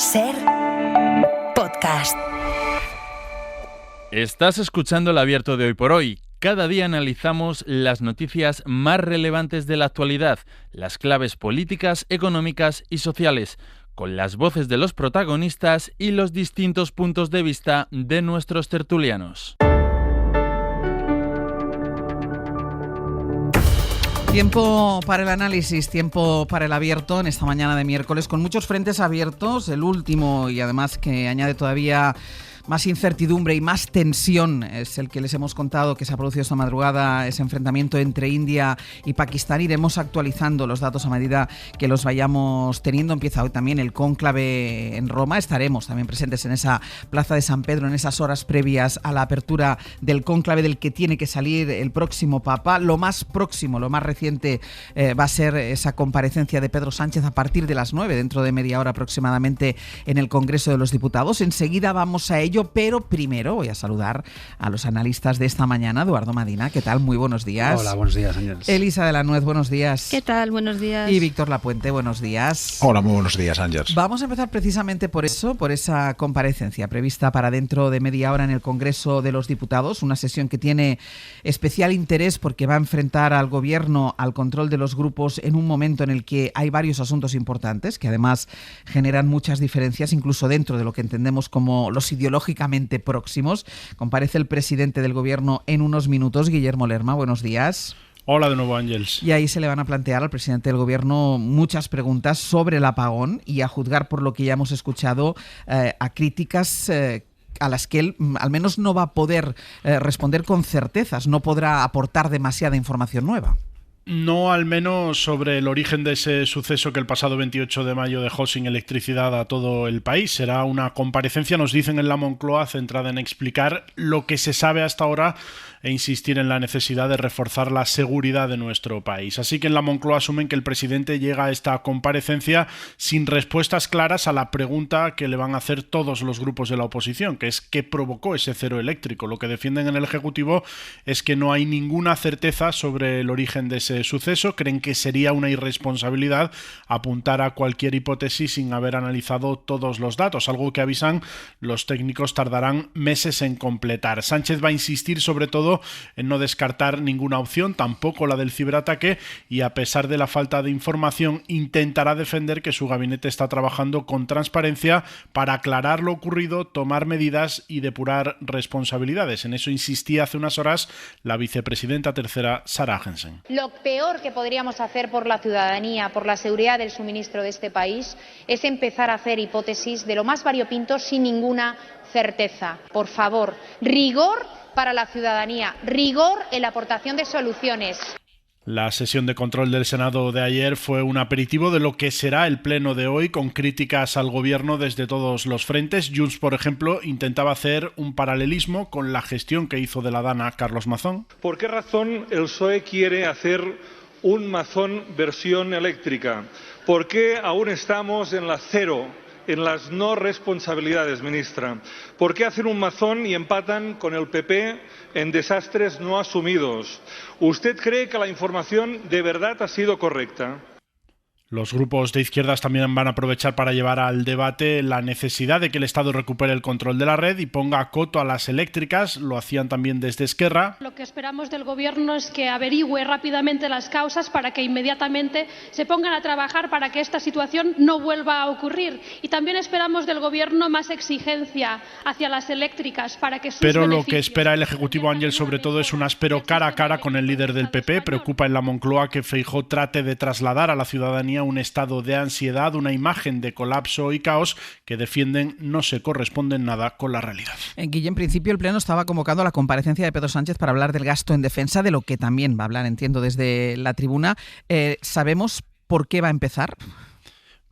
SER Podcast. Estás escuchando el Abierto de Hoy por Hoy. Cada día analizamos las noticias más relevantes de la actualidad, las claves políticas, económicas y sociales, con las voces de los protagonistas y los distintos puntos de vista de nuestros tertulianos. Tiempo para el análisis, tiempo para el abierto en esta mañana de miércoles, con muchos frentes abiertos, el último y además que añade todavía más incertidumbre y más tensión es el que les hemos contado que se ha producido esta madrugada, ese enfrentamiento entre India y Pakistán. Iremos actualizando los datos a medida que los vayamos teniendo. Empieza hoy también el cónclave en Roma. Estaremos también presentes en esa plaza de San Pedro en esas horas previas a la apertura del cónclave del que tiene que salir el próximo Papa. Lo más próximo, lo más reciente va a ser esa comparecencia de Pedro Sánchez a partir de las 9, dentro de media hora aproximadamente, en el Congreso de los Diputados. Enseguida vamos a ello, pero primero voy a saludar a los analistas de esta mañana. Eduardo Madina, ¿qué tal? Muy buenos días. Hola, buenos días, Ángeles. Elisa de la Nuez, buenos días. ¿Qué tal? Buenos días. Y Víctor Lapuente, buenos días. Hola, muy buenos días, Ángeles. Vamos a empezar precisamente por eso, por esa comparecencia prevista para dentro de media hora en el Congreso de los Diputados, una sesión que tiene especial interés porque va a enfrentar al Gobierno al control de los grupos en un momento en el que hay varios asuntos importantes que además generan muchas diferencias, incluso dentro de lo que entendemos como los ideológicamente próximos. Comparece el presidente del Gobierno en unos minutos, Guillermo Lerma. Buenos días. Hola de nuevo, Ángeles. Y ahí se le van a plantear al presidente del Gobierno muchas preguntas sobre el apagón y, a juzgar por lo que ya hemos escuchado, a críticas a las que él al menos no va a poder responder con certezas, no podrá aportar demasiada información nueva. No, al menos sobre el origen de ese suceso que el pasado 28 de mayo dejó sin electricidad a todo el país. Será una comparecencia, nos dicen en la Moncloa, centrada en explicar lo que se sabe hasta ahora e insistir en la necesidad de reforzar la seguridad de nuestro país. Así que en la Moncloa asumen que el presidente llega a esta comparecencia sin respuestas claras a la pregunta que le van a hacer todos los grupos de la oposición, que es ¿qué provocó ese cero eléctrico? Lo que defienden en el Ejecutivo es que no hay ninguna certeza sobre el origen de ese suceso. Creen que sería una irresponsabilidad apuntar a cualquier hipótesis sin haber analizado todos los datos, algo que avisan los técnicos tardarán meses en completar. Sánchez va a insistir sobre todo en no descartar ninguna opción, tampoco la del ciberataque, y a pesar de la falta de información intentará defender que su gabinete está trabajando con transparencia para aclarar lo ocurrido, tomar medidas y depurar responsabilidades. En eso insistía hace unas horas la vicepresidenta tercera, Sara Agentsen. Lo peor que podríamos hacer por la ciudadanía, por la seguridad del suministro de este país, es empezar a hacer hipótesis de lo más variopinto sin ninguna certeza. Por favor, rigor para la ciudadanía, rigor en la aportación de soluciones. La sesión de control del Senado de ayer fue un aperitivo de lo que será el pleno de hoy, con críticas al gobierno desde todos los frentes. Junts, por ejemplo, intentaba hacer un paralelismo con la gestión que hizo de la Dana Carlos Mazón. ¿Por qué razón el PSOE quiere hacer un Mazón versión eléctrica? ¿Por qué aún estamos en la cero, en las no responsabilidades, ministra? ¿Por qué hacen un Mazón y empatan con el PP en desastres no asumidos? ¿Usted cree que la información de verdad ha sido correcta? Los grupos de izquierdas también van a aprovechar para llevar al debate la necesidad de que el Estado recupere el control de la red y ponga coto a las eléctricas. Lo hacían también desde Esquerra. Lo que esperamos del Gobierno es que averigüe rápidamente las causas para que inmediatamente se pongan a trabajar para que esta situación no vuelva a ocurrir. Y también esperamos del Gobierno más exigencia hacia las eléctricas para que sus Pero beneficios... Lo que espera el Ejecutivo, Ángel, sobre todo es un áspero cara a cara con el líder del PP. Preocupa en la Moncloa que Feijóo trate de trasladar a la ciudadanía un estado de ansiedad, una imagen de colapso y caos que defienden no se corresponde en nada con la realidad. Guille, en principio el Pleno estaba convocado a la comparecencia de Pedro Sánchez para hablar del gasto en defensa, de lo que también va a hablar, entiendo, desde la tribuna. ¿Sabemos por qué va a empezar?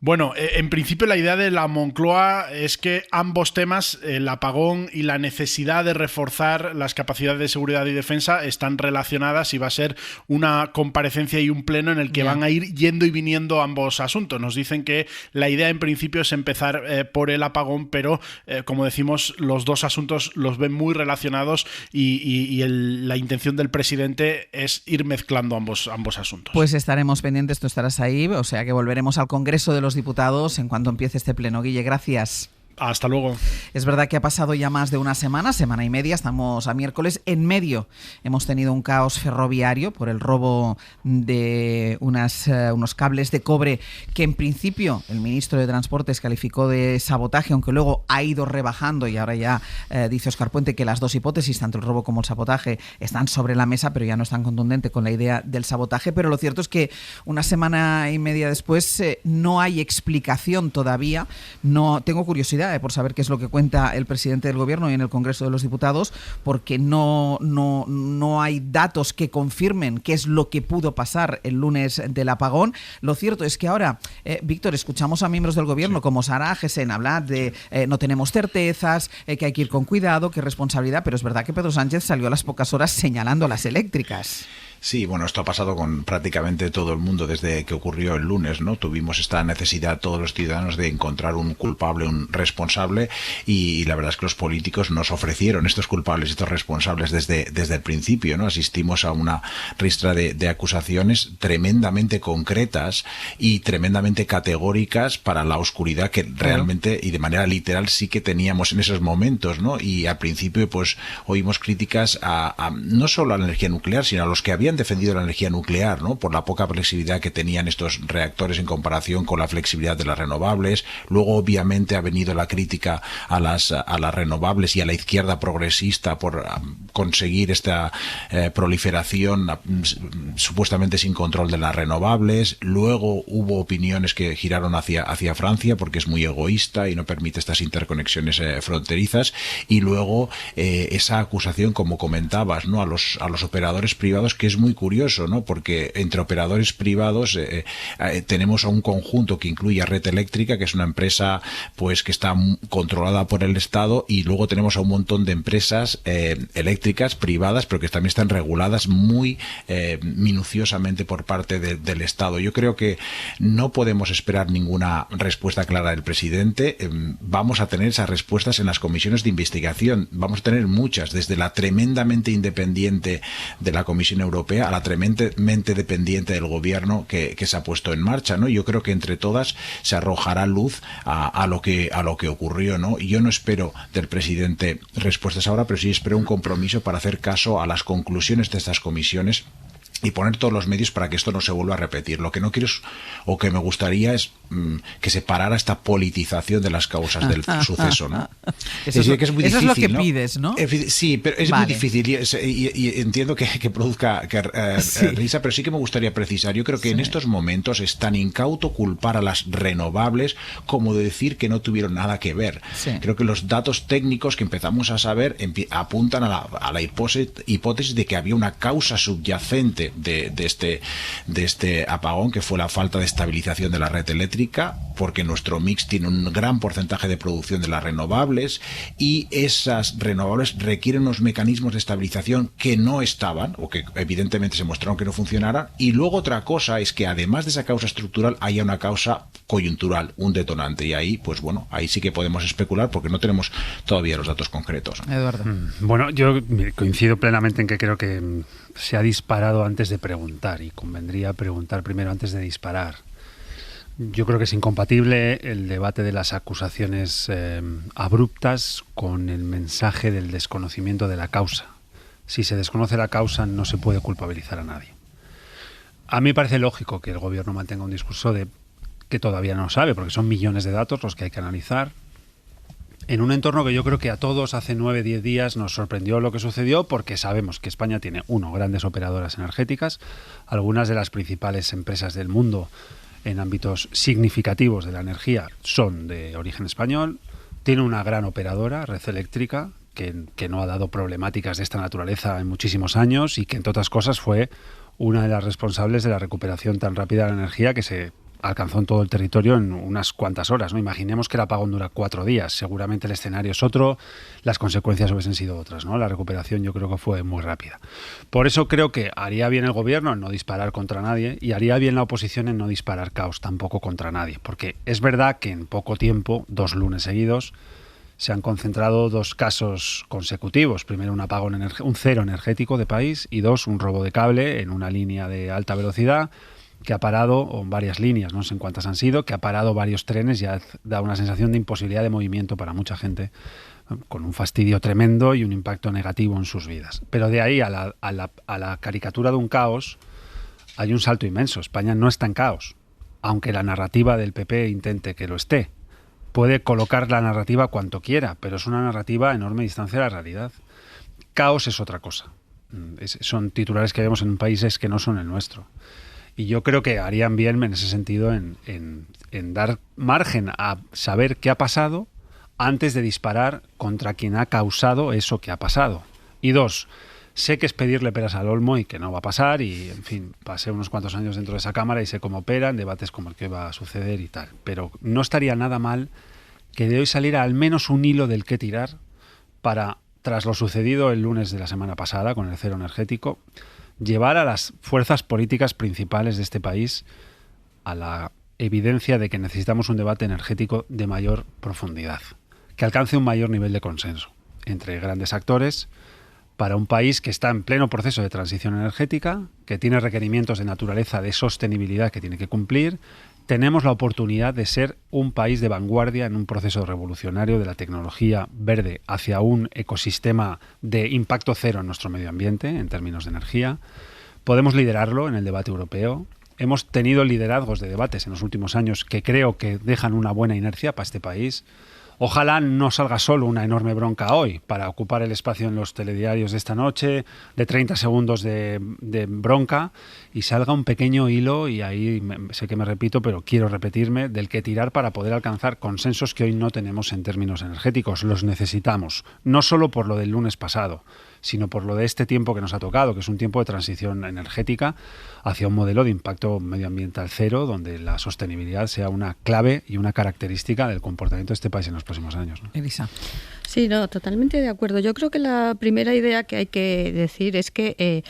Bueno, en principio la idea de la Moncloa es que ambos temas, el apagón y la necesidad de reforzar las capacidades de seguridad y defensa, están relacionadas y va a ser una comparecencia y un pleno en el que van a ir yendo y viniendo ambos asuntos. Nos dicen que la idea en principio es empezar por el apagón, pero como decimos, los dos asuntos los ven muy relacionados y la intención del presidente es ir mezclando ambos asuntos. Pues estaremos pendientes, tú estarás ahí, o sea que volveremos al Congreso de los los Diputados en cuanto empiece este pleno. Guille, gracias. Hasta luego. Es verdad que ha pasado ya más de una semana y media, estamos a miércoles. En medio hemos tenido un caos ferroviario por el robo de unos cables de cobre que en principio el ministro de Transportes calificó de sabotaje, aunque luego ha ido rebajando y ahora ya dice Óscar Puente que las dos hipótesis, tanto el robo como el sabotaje, están sobre la mesa, pero ya no es tan contundente con la idea del sabotaje. Pero lo cierto es que una semana y media después no hay explicación todavía. No tengo curiosidad por saber qué es lo que cuenta el presidente del Gobierno y en el Congreso de los Diputados, porque no hay datos que confirmen qué es lo que pudo pasar el lunes del apagón. Lo cierto es que ahora, Víctor, escuchamos a miembros del Gobierno como Sara Agesen hablar de no tenemos certezas, que hay que ir con cuidado, que responsabilidad, pero es verdad que Pedro Sánchez salió a las pocas horas señalando a las eléctricas. Sí, bueno, esto ha pasado con prácticamente todo el mundo desde que ocurrió el lunes, ¿no? Tuvimos esta necesidad todos los ciudadanos de encontrar un culpable, un responsable, y la verdad es que los políticos nos ofrecieron estos culpables y estos responsables desde el principio, ¿no? Asistimos a una ristra de acusaciones tremendamente concretas y tremendamente categóricas para la oscuridad que realmente y de manera literal sí que teníamos en esos momentos, ¿no? Y al principio pues oímos críticas a no solo a la energía nuclear, sino a los que habían defendido la energía nuclear, ¿no? Por la poca flexibilidad que tenían estos reactores en comparación con la flexibilidad de las renovables. Luego, obviamente, ha venido la crítica a las renovables y a la izquierda progresista por conseguir esta proliferación supuestamente sin control de las renovables. Luego hubo opiniones que giraron hacia Francia porque es muy egoísta y no permite estas interconexiones fronterizas. Y luego esa acusación, como comentabas, ¿no? A los operadores privados, que es muy curioso, ¿no? Porque entre operadores privados tenemos a un conjunto que incluye a Red Eléctrica, que es una empresa pues que está controlada por el Estado, y luego tenemos a un montón de empresas eléctricas privadas, pero que también están reguladas muy minuciosamente por parte del Estado. Yo creo que no podemos esperar ninguna respuesta clara del presidente. Vamos a tener esas respuestas en las comisiones de investigación. Vamos a tener muchas, desde la tremendamente independiente de la Comisión Europea a la tremendamente dependiente del Gobierno que se ha puesto en marcha, ¿no? Yo creo que entre todas se arrojará luz a lo que ocurrió, ¿no? Y yo no espero del presidente respuestas ahora, pero sí espero un compromiso para hacer caso a las conclusiones de estas comisiones y poner todos los medios para que esto no se vuelva a repetir. Lo que no quiero o que me gustaría es que se parara esta politización de las causas del suceso, ¿no? Eso es lo que pides, ¿no? Sí, pero es muy difícil y entiendo que produzca risa, pero sí que me gustaría precisar. Yo creo que en estos momentos es tan incauto culpar a las renovables como de decir que no tuvieron nada que ver. Sí. Creo que los datos técnicos que empezamos a saber apuntan a la hipótesis de que había una causa subyacente de este apagón, que fue la falta de estabilización de la red eléctrica, porque nuestro mix tiene un gran porcentaje de producción de las renovables y esas renovables requieren unos mecanismos de estabilización que no estaban, o que evidentemente se mostraron que no funcionaran. Y luego otra cosa es que además de esa causa estructural haya una causa coyuntural, un detonante, y ahí pues bueno, ahí sí que podemos especular porque no tenemos todavía los datos concretos. Eduardo. Bueno, yo coincido plenamente en que creo que se ha disparado antes de preguntar, y convendría preguntar primero antes de disparar. Yo creo que es incompatible el debate de las acusaciones abruptas con el mensaje del desconocimiento de la causa. Si se desconoce la causa, no se puede culpabilizar a nadie. A mí me parece lógico que el Gobierno mantenga un discurso de que todavía no sabe, porque son millones de datos los que hay que analizar, en un entorno que yo creo que a todos hace 9 o 10 días nos sorprendió lo que sucedió, porque sabemos que España tiene, grandes operadoras energéticas, algunas de las principales empresas del mundo en ámbitos significativos de la energía son de origen español, tiene una gran operadora, Red Eléctrica, que no ha dado problemáticas de esta naturaleza en muchísimos años y que, entre otras cosas, fue una de las responsables de la recuperación tan rápida de la energía que se alcanzó en todo el territorio en unas cuantas horas, ¿no? Imaginemos que el apagón dura 4 días, seguramente el escenario es otro, las consecuencias hubiesen sido otras, ¿no? La recuperación yo creo que fue muy rápida. Por eso creo que haría bien el Gobierno en no disparar contra nadie, y haría bien la oposición en no disparar caos tampoco contra nadie, porque es verdad que en poco tiempo, 2 lunes seguidos, se han concentrado 2 casos consecutivos. Primero, un apagón, un cero energético de país, y 2, un robo de cable en una línea de alta velocidad, que ha parado, o varias líneas, no sé en cuántas han sido, que ha parado varios trenes y ha dado una sensación de imposibilidad de movimiento para mucha gente, con un fastidio tremendo y un impacto negativo en sus vidas. Pero de ahí a la caricatura de un caos hay un salto inmenso. España no está en caos, aunque la narrativa del PP intente que lo esté. Puede colocar la narrativa cuanto quiera, pero es una narrativa a enorme distancia de la realidad. Caos es otra cosa. Son titulares que vemos en países que no son el nuestro. Y yo creo que harían bien en ese sentido en dar margen a saber qué ha pasado antes de disparar contra quien ha causado eso que ha pasado. Y dos, sé que es pedirle peras al olmo y que no va a pasar y, en fin, pasé unos cuantos años dentro de esa Cámara y sé cómo operan, debates como el que va a suceder y tal. Pero no estaría nada mal que de hoy saliera al menos un hilo del que tirar para, tras lo sucedido el lunes de la semana pasada con el cero energético, llevar a las fuerzas políticas principales de este país a la evidencia de que necesitamos un debate energético de mayor profundidad, que alcance un mayor nivel de consenso entre grandes actores para un país que está en pleno proceso de transición energética, que tiene requerimientos de naturaleza de sostenibilidad que tiene que cumplir. Tenemos la oportunidad de ser un país de vanguardia en un proceso revolucionario de la tecnología verde hacia un ecosistema de impacto cero en nuestro medio ambiente en términos de energía. Podemos liderarlo en el debate europeo. Hemos tenido liderazgos de debates en los últimos años que creo que dejan una buena inercia para este país. Ojalá no salga solo una enorme bronca hoy para ocupar el espacio en los telediarios de esta noche, de 30 segundos de bronca, y salga un pequeño hilo, y ahí sé que me repito, pero quiero repetirme, del que tirar para poder alcanzar consensos que hoy no tenemos en términos energéticos. Los necesitamos, no solo por lo del lunes pasado, sino por lo de este tiempo que nos ha tocado, que es un tiempo de transición energética hacia un modelo de impacto medioambiental cero, donde la sostenibilidad sea una clave y una característica del comportamiento de este país en los próximos años, ¿no? Elisa. Sí, no, totalmente de acuerdo. Yo creo que la primera idea que hay que decir es que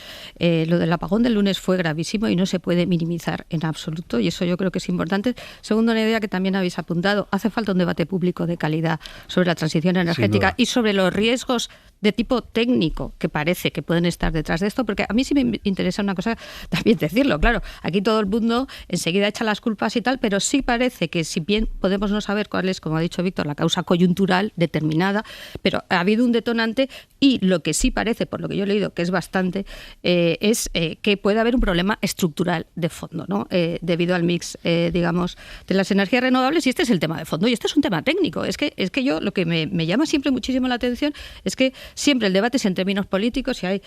lo del apagón del lunes fue gravísimo y no se puede minimizar en absoluto, y eso yo creo que es importante. Segundo, una idea que también habéis apuntado, hace falta un debate público de calidad sobre la transición energética y sobre los riesgos de tipo técnico que parece que pueden estar detrás de esto, porque a mí sí me interesa una cosa también decirlo, claro, aquí todo el mundo enseguida echa las culpas y tal, pero sí parece que, si bien podemos no saber cuál es, como ha dicho Víctor, la causa coyuntural determinada, pero ha habido un detonante, y lo que sí parece, por lo que yo he leído, que es bastante, es que puede haber un problema estructural de fondo, ¿no? Debido al mix, digamos, de las energías renovables, y este es el tema de fondo, y este es un tema técnico. Es que yo, lo que me llama siempre muchísimo la atención es que siempre el debate es en términos políticos, si hay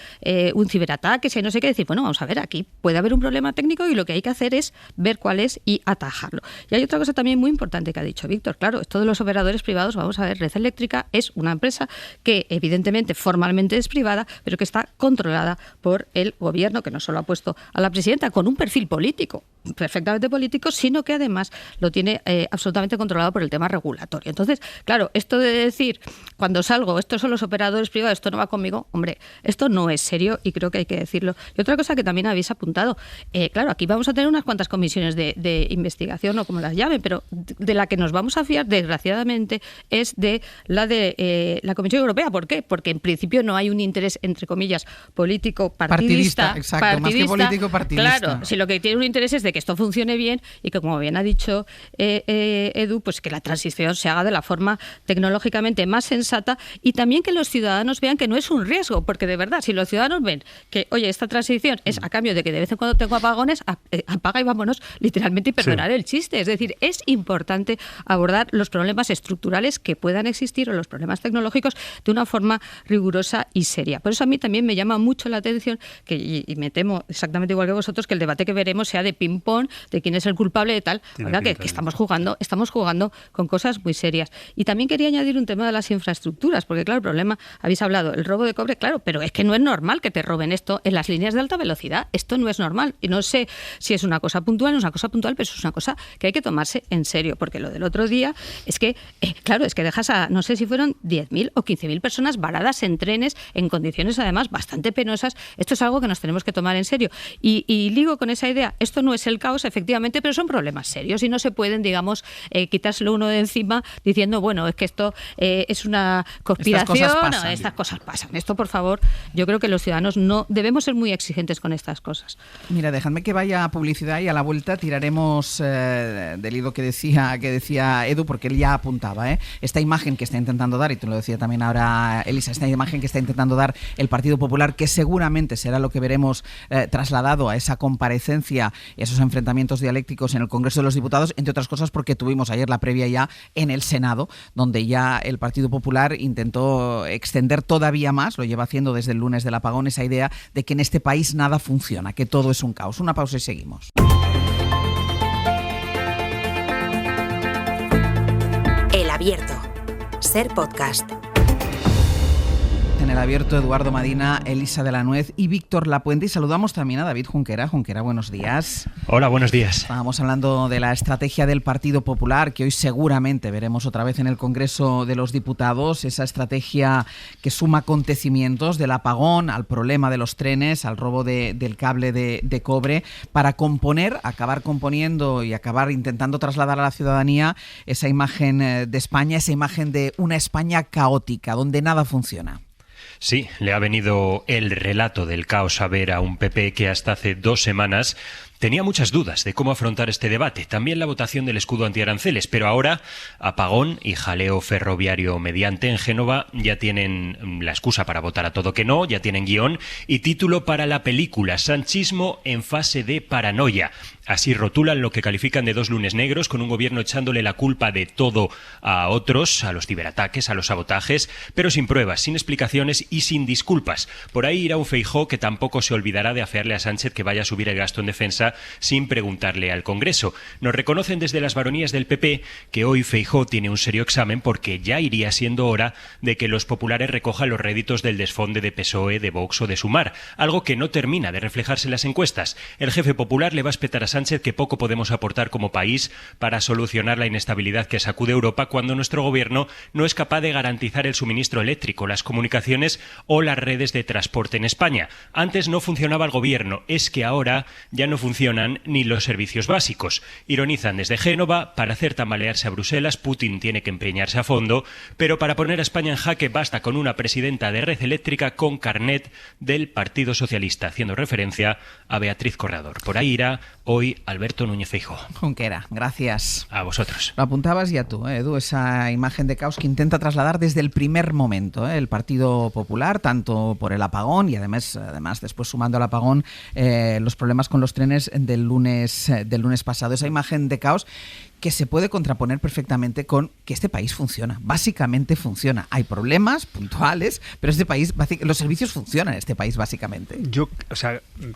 un ciberataque, si hay no sé qué, decir, bueno, vamos a ver, aquí puede haber un problema técnico y lo que hay que hacer es ver cuál es y atajarlo. Y hay otra cosa también muy importante que ha dicho Víctor, claro, esto de los operadores privados, vamos a ver, Red Eléctrica es una empresa que evidentemente formalmente es privada, pero que está controlada por el gobierno, que no solo ha puesto a la presidenta con un perfil político, perfectamente político, sino que además lo tiene absolutamente controlado por el tema regulatorio. Entonces, claro, esto de decir, cuando salgo, estos son los operadores privados, esto no va conmigo, hombre, esto no es serio y creo que hay que decirlo. Y otra cosa que también habéis apuntado, claro, aquí vamos a tener unas cuantas comisiones de investigación, o como las llamen, pero de la que nos vamos a fiar, desgraciadamente, es de la Comisión Europea. ¿Por qué? Porque en principio no hay un interés, entre comillas, político partidista. Exacto, más que político partidista. Claro, si lo que tiene un interés es de que esto funcione bien y que, como bien ha dicho Edu, pues que la transición se haga de la forma tecnológicamente más sensata, y también que los ciudadanos vean que no es un riesgo, porque de verdad, si los ciudadanos ven que, oye, esta transición es a cambio de que de vez en cuando tengo apagones, apaga y vámonos, literalmente, y perdonar el chiste. Es decir, es importante abordar los problemas estructurales que puedan existir o los problemas tecnológicos de una forma rigurosa y seria. Por eso a mí también me llama mucho la atención y me temo exactamente igual que vosotros que el debate que veremos sea de ping-pong, de quién es el culpable de tal. Oiga, que estamos jugando con cosas muy serias. Y también quería añadir un tema de las infraestructuras, porque claro, el problema, habéis hablado, el robo de cobre, claro, pero es que no es normal que te roben esto en las líneas de alta velocidad. Esto no es normal. Y no sé si es una cosa puntual, no es una cosa puntual, pero es una cosa que hay que tomarse en serio, porque lo del otro día es que, claro, es que dejas a, no sé si fueron 10.000 o 15.000 personas varadas en trenes en condiciones además bastante penosas. Esto es algo que nos tenemos que tomar en serio. Y ligo con esa idea, esto no es el caos, efectivamente, pero son problemas serios y no se pueden, digamos, quitárselo uno de encima diciendo, bueno, es que esto es una conspiración. Estas cosas pasan. estas cosas pasan. Esto, por favor, yo creo que los ciudadanos no debemos ser muy exigentes con estas cosas. Mira, dejadme que vaya a publicidad y a la vuelta tiraremos del hilo que decía Edu, porque él ya apuntaba, esta imagen que está intentando dar, y te lo decía también ahora Elisa, esta imagen que está intentando dar el Partido Popular, que seguramente será lo que veremos trasladado a esa comparecencia y esos enfrentamientos dialécticos en el Congreso de los Diputados, entre otras cosas porque tuvimos ayer la previa ya en el Senado, donde ya el Partido Popular intentó extender todavía más, lo lleva haciendo desde el lunes del apagón, esa idea de que en este país nada funciona, que todo es un caos. Una pausa y seguimos. El Abierto. Ser Podcast. En el Abierto, Eduardo Madina, Elisa de la Nuez y Víctor Lapuente. Y saludamos también a David Junquera. Junquera, buenos días. Hola, buenos días. Estábamos hablando de la estrategia del Partido Popular, que hoy seguramente veremos otra vez en el Congreso de los Diputados. Esa estrategia que suma acontecimientos del apagón al problema de los trenes, al robo del cable de cobre, para acabar componiendo y acabar intentando trasladar a la ciudadanía esa imagen de España, esa imagen de una España caótica, donde nada funciona. Sí, le ha venido el relato del caos a ver a un PP que hasta hace 2 semanas tenía muchas dudas de cómo afrontar este debate, también la votación del escudo antiaranceles, pero ahora apagón y jaleo ferroviario mediante en Génova ya tienen la excusa para votar a todo que no, ya tienen guión y título para la película, Sanchismo en fase de paranoia. Así rotulan lo que califican de 2 lunes negros, con un gobierno echándole la culpa de todo a otros, a los ciberataques, a los sabotajes, pero sin pruebas, sin explicaciones y sin disculpas. Por ahí irá un Feijóo que tampoco se olvidará de afearle a Sánchez que vaya a subir el gasto en defensa sin preguntarle al Congreso. Nos reconocen desde las baronías del PP que hoy Feijóo tiene un serio examen porque ya iría siendo hora de que los populares recojan los réditos del desfonde de PSOE, de Vox o de Sumar, algo que no termina de reflejarse en las encuestas. El jefe popular le va a espetar a Sánchez que poco podemos aportar como país para solucionar la inestabilidad que sacude Europa cuando nuestro gobierno no es capaz de garantizar el suministro eléctrico, las comunicaciones o las redes de transporte en España. Antes no funcionaba el gobierno, es que ahora ya no funcionan ni los servicios básicos. Ironizan desde Génova, para hacer tambalearse a Bruselas, Putin tiene que empeñarse a fondo, pero para poner a España en jaque basta con una presidenta de red eléctrica con carnet del Partido Socialista, haciendo referencia a Beatriz Corredor. Por ahí irá hoy Alberto Núñez Feijóo. Junquera, gracias. A vosotros. Lo apuntabas ya tú, Edu, esa imagen de caos que intenta trasladar desde el primer momento el Partido Popular, tanto por el apagón y además después sumando al apagón los problemas con los trenes del lunes pasado. Esa imagen de caos que se puede contraponer perfectamente con que este país funciona, básicamente funciona. Hay problemas puntuales, pero este país, los servicios funcionan en este país básicamente. Yo,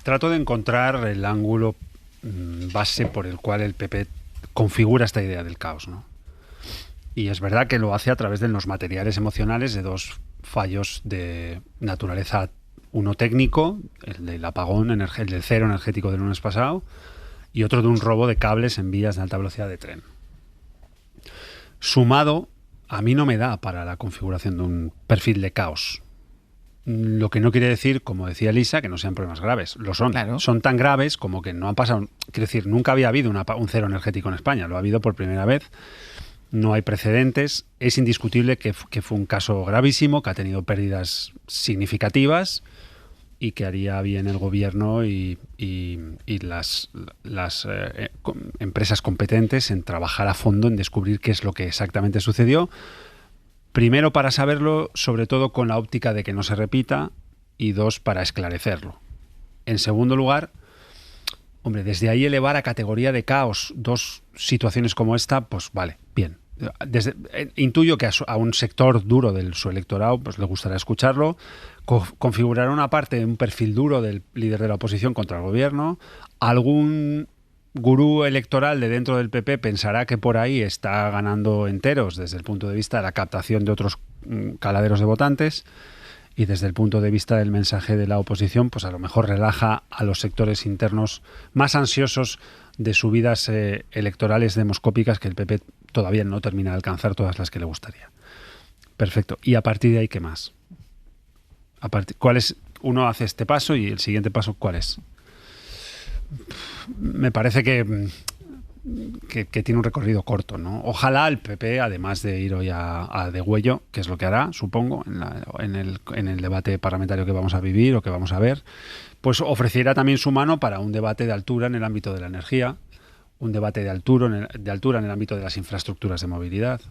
trato de encontrar el ángulo base por el cual el PP configura esta idea del caos, ¿no? Y es verdad que lo hace a través de los materiales emocionales de 2 fallos de naturaleza, uno técnico, el del apagón, el del cero energético del lunes pasado, y otro de un robo de cables en vías de alta velocidad de tren. Sumado, a mí no me da para la configuración de un perfil de caos. Lo que no quiere decir, como decía Elisa, que no sean problemas graves. Lo son. Claro. Son tan graves como que no han pasado. Quiero decir, nunca había habido un cero energético en España. Lo ha habido por primera vez. No hay precedentes. Es indiscutible que fue un caso gravísimo, que ha tenido pérdidas significativas y que haría bien el gobierno y las empresas competentes en trabajar a fondo en descubrir qué es lo que exactamente sucedió. Primero, para saberlo, sobre todo con la óptica de que no se repita, y 2, para esclarecerlo. En segundo lugar, hombre, desde ahí elevar a categoría de caos 2 situaciones como esta, pues vale, bien. Intuyo que a un sector duro de su electorado pues le gustará escucharlo, configurar una parte de un perfil duro del líder de la oposición contra el gobierno, algún gurú electoral de dentro del PP pensará que por ahí está ganando enteros desde el punto de vista de la captación de otros caladeros de votantes, y desde el punto de vista del mensaje de la oposición, pues a lo mejor relaja a los sectores internos más ansiosos de subidas electorales demoscópicas que el PP todavía no termina de alcanzar todas las que le gustaría. Perfecto. Y a partir de ahí, ¿qué más? ¿Cuál es? Uno hace este paso y el siguiente paso, ¿cuál es? Me parece que que tiene un recorrido corto, ¿no? Ojalá el PP, además de ir hoy a degüello, que es lo que hará, supongo, en el debate parlamentario que vamos a vivir o que vamos a ver, pues ofreciera también su mano para un debate de altura en el ámbito de la energía, un debate de altura en el ámbito de las infraestructuras de movilidad,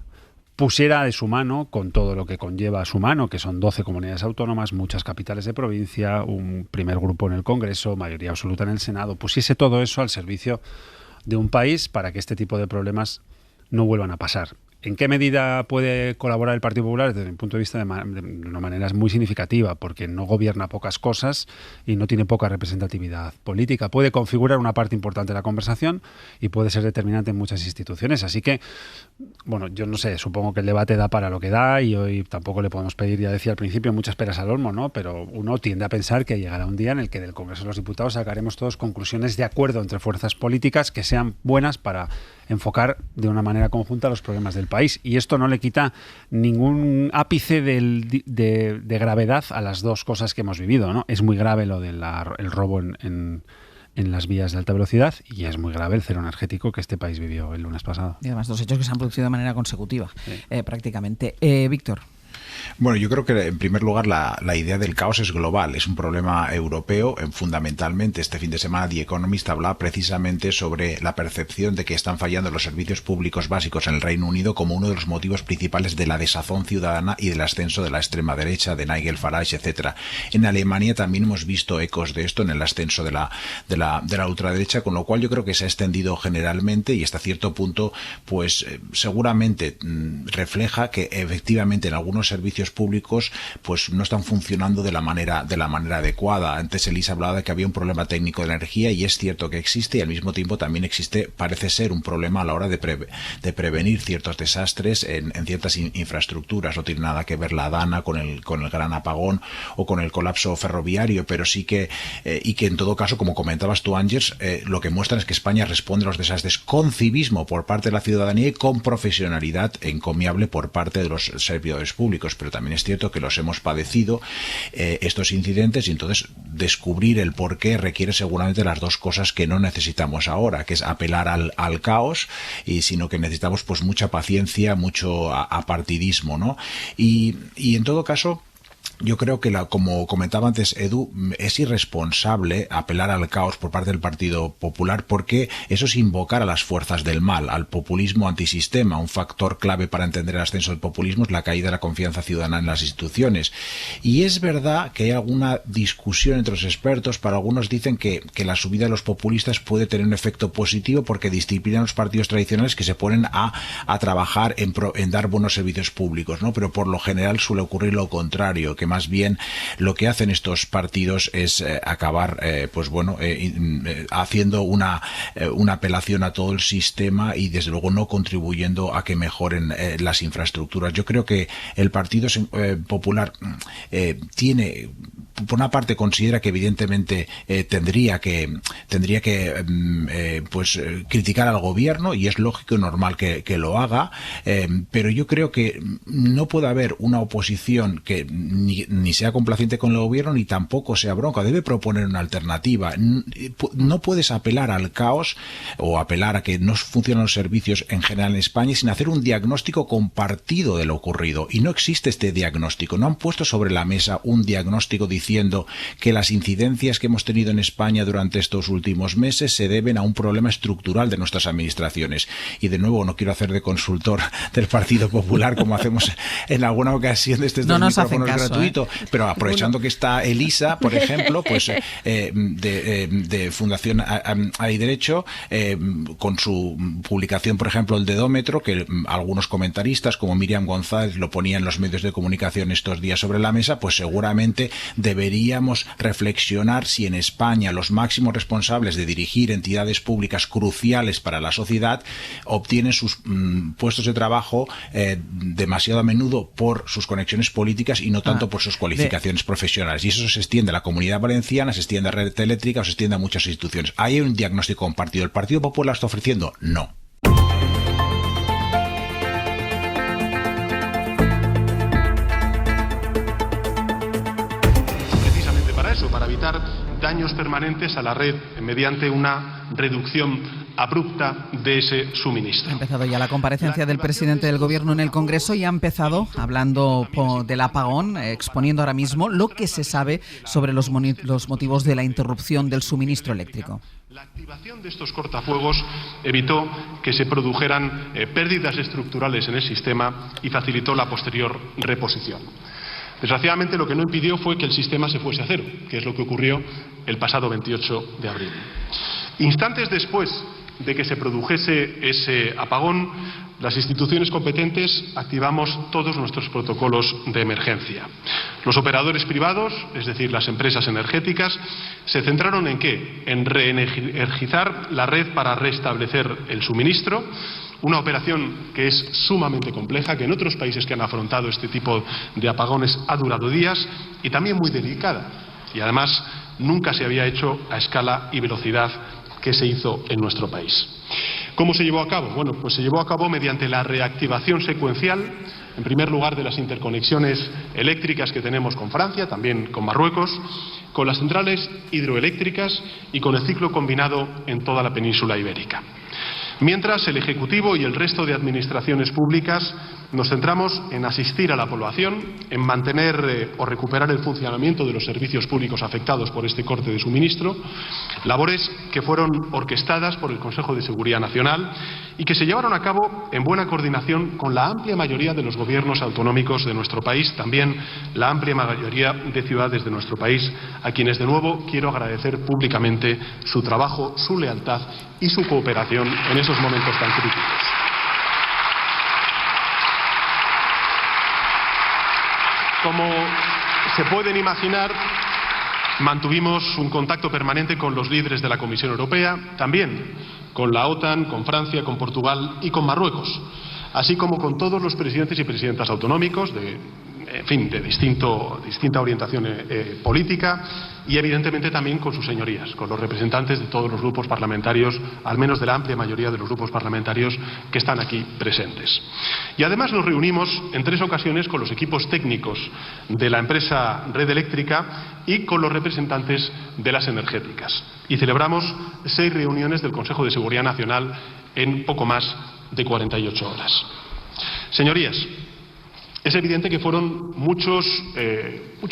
pusiera de su mano, con todo lo que conlleva a su mano, que son 12 comunidades autónomas, muchas capitales de provincia, un primer grupo en el Congreso, mayoría absoluta en el Senado, pusiese todo eso al servicio de un país para que este tipo de problemas no vuelvan a pasar. ¿En qué medida puede colaborar el Partido Popular? Desde mi punto de vista, de una manera muy significativa, porque no gobierna pocas cosas y no tiene poca representatividad política. Puede configurar una parte importante de la conversación y puede ser determinante en muchas instituciones. Así que, bueno, yo no sé, supongo que el debate da para lo que da y hoy tampoco le podemos pedir, ya decía al principio, muchas peras al olmo, ¿no? Pero uno tiende a pensar que llegará un día en el que del Congreso de los Diputados sacaremos todos conclusiones de acuerdo entre fuerzas políticas que sean buenas para enfocar de una manera conjunta los problemas del país. Y esto no le quita ningún ápice de gravedad a las dos cosas que hemos vivido, ¿no? Es muy grave lo del robo en las vías de alta velocidad y es muy grave el cero energético que este país vivió el lunes pasado. Y además 2 hechos que se han producido de manera consecutiva, sí. Prácticamente. Víctor. Bueno, yo creo que en primer lugar la idea del caos es global, es un problema europeo. Fundamentalmente este fin de semana The Economist hablaba precisamente sobre la percepción de que están fallando los servicios públicos básicos en el Reino Unido como uno de los motivos principales de la desazón ciudadana y del ascenso de la extrema derecha, de Nigel Farage, etcétera. En Alemania también hemos visto ecos de esto en el ascenso de la ultraderecha, con lo cual yo creo que se ha extendido generalmente y hasta cierto punto pues seguramente refleja que efectivamente en algunos servicios públicos pues no están funcionando de la manera adecuada. Antes Elisa hablaba de que había un problema técnico de energía y es cierto que existe, y al mismo tiempo también existe, parece ser, un problema a la hora de prevenir ciertos desastres en ciertas infraestructuras. No tiene nada que ver la Dana con el gran apagón o con el colapso ferroviario, pero sí que y que en todo caso, como comentabas tú, Ángels, lo que muestran es que España responde a los desastres con civismo por parte de la ciudadanía y con profesionalidad encomiable por parte de los servidores públicos. Pero también es cierto que los hemos padecido estos incidentes, y entonces descubrir el por qué requiere seguramente las dos cosas que no necesitamos ahora, que es apelar al caos, sino que necesitamos pues mucha paciencia, mucho apartidismo, ¿no? Y en todo caso, yo creo que, como comentaba antes Edu, es irresponsable apelar al caos por parte del Partido Popular, porque eso es invocar a las fuerzas del mal, al populismo antisistema. Un factor clave para entender el ascenso del populismo es la caída de la confianza ciudadana en las instituciones. Y es verdad que hay alguna discusión entre los expertos. Para algunos dicen que la subida de los populistas puede tener un efecto positivo porque disciplinan a los partidos tradicionales que se ponen a trabajar en dar buenos servicios públicos, ¿no? Pero por lo general suele ocurrir lo contrario, que más bien lo que hacen estos partidos es acabar haciendo una apelación a todo el sistema y desde luego no contribuyendo a que mejoren las infraestructuras. Yo creo que el Partido Popular tiene, por una parte, considera que evidentemente tendría que criticar al gobierno, y es lógico y normal que lo haga, pero yo creo que no puede haber una oposición que ni sea complaciente con el gobierno ni tampoco sea bronca. Debe proponer una alternativa. No puedes apelar al caos o apelar a que no funcionan los servicios en general en España sin hacer un diagnóstico compartido de lo ocurrido, y no existe este diagnóstico. No han puesto sobre la mesa un diagnóstico diciendo que las incidencias que hemos tenido en España durante estos últimos meses se deben a un problema estructural de nuestras administraciones. Y de nuevo, no quiero hacer de consultor del Partido Popular como hacemos en alguna ocasión de estos micrófonos gratuitos, pero aprovechando que está Elisa, por ejemplo, pues de Fundación Hay Derecho, con su publicación, por ejemplo, el Dedómetro, que algunos comentaristas como Miriam González lo ponían en los medios de comunicación estos días sobre la mesa, pues seguramente deberíamos reflexionar si en España los máximos responsables de dirigir entidades públicas cruciales para la sociedad obtienen sus puestos de trabajo demasiado a menudo por sus conexiones políticas y no tanto por sus cualificaciones profesionales. Y eso se extiende a la Comunidad Valenciana, se extiende a Red Eléctrica o se extiende a muchas instituciones. ¿Hay un diagnóstico compartido? ¿El Partido Popular está ofreciendo? No. Precisamente para eso, para evitar daños permanentes a la red mediante una reducción abrupta de ese suministro. Ha empezado ya la comparecencia del presidente del Gobierno en el Congreso y ha empezado hablando del apagón, exponiendo ahora mismo lo que se sabe sobre los motivos de la interrupción del suministro eléctrico. La activación de estos cortafuegos evitó que se produjeran pérdidas estructurales en el sistema y facilitó la posterior reposición. Desgraciadamente, lo que no impidió fue que el sistema se fuese a cero, que es lo que ocurrió el pasado 28 de abril. Instantes después de que se produjese ese apagón, las instituciones competentes activamos todos nuestros protocolos de emergencia. Los operadores privados, es decir, las empresas energéticas, se centraron ¿en qué? En reenergizar la red para restablecer el suministro, una operación que es sumamente compleja, que en otros países que han afrontado este tipo de apagones ha durado días y también muy delicada. Y además nunca se había hecho a escala y velocidad que se hizo en nuestro país. ¿Cómo se llevó a cabo? Bueno, pues se llevó a cabo mediante la reactivación secuencial, en primer lugar, de las interconexiones eléctricas que tenemos con Francia, también con Marruecos, con las centrales hidroeléctricas y con el ciclo combinado en toda la península ibérica. Mientras, el Ejecutivo y el resto de administraciones públicas nos centramos en asistir a la población, en mantener o recuperar el funcionamiento de los servicios públicos afectados por este corte de suministro, labores que fueron orquestadas por el Consejo de Seguridad Nacional y que se llevaron a cabo en buena coordinación con la amplia mayoría de los gobiernos autonómicos de nuestro país, también la amplia mayoría de ciudades de nuestro país, a quienes de nuevo quiero agradecer públicamente su trabajo, su lealtad y su cooperación en esos momentos tan críticos. Como se pueden imaginar, mantuvimos un contacto permanente con los líderes de la Comisión Europea, también con la OTAN, con Francia, con Portugal y con Marruecos, así como con todos los presidentes y presidentas autonómicos de distinta orientación política y evidentemente también con sus señorías, con los representantes de todos los grupos parlamentarios, al menos de la amplia mayoría de los grupos parlamentarios que están aquí presentes. Y además nos reunimos en 3 ocasiones con los equipos técnicos de la empresa Red Eléctrica y con los representantes de las energéticas. Y celebramos 6 reuniones del Consejo de Seguridad Nacional en poco más de 48 horas. Señorías, es evidente que fueron muchos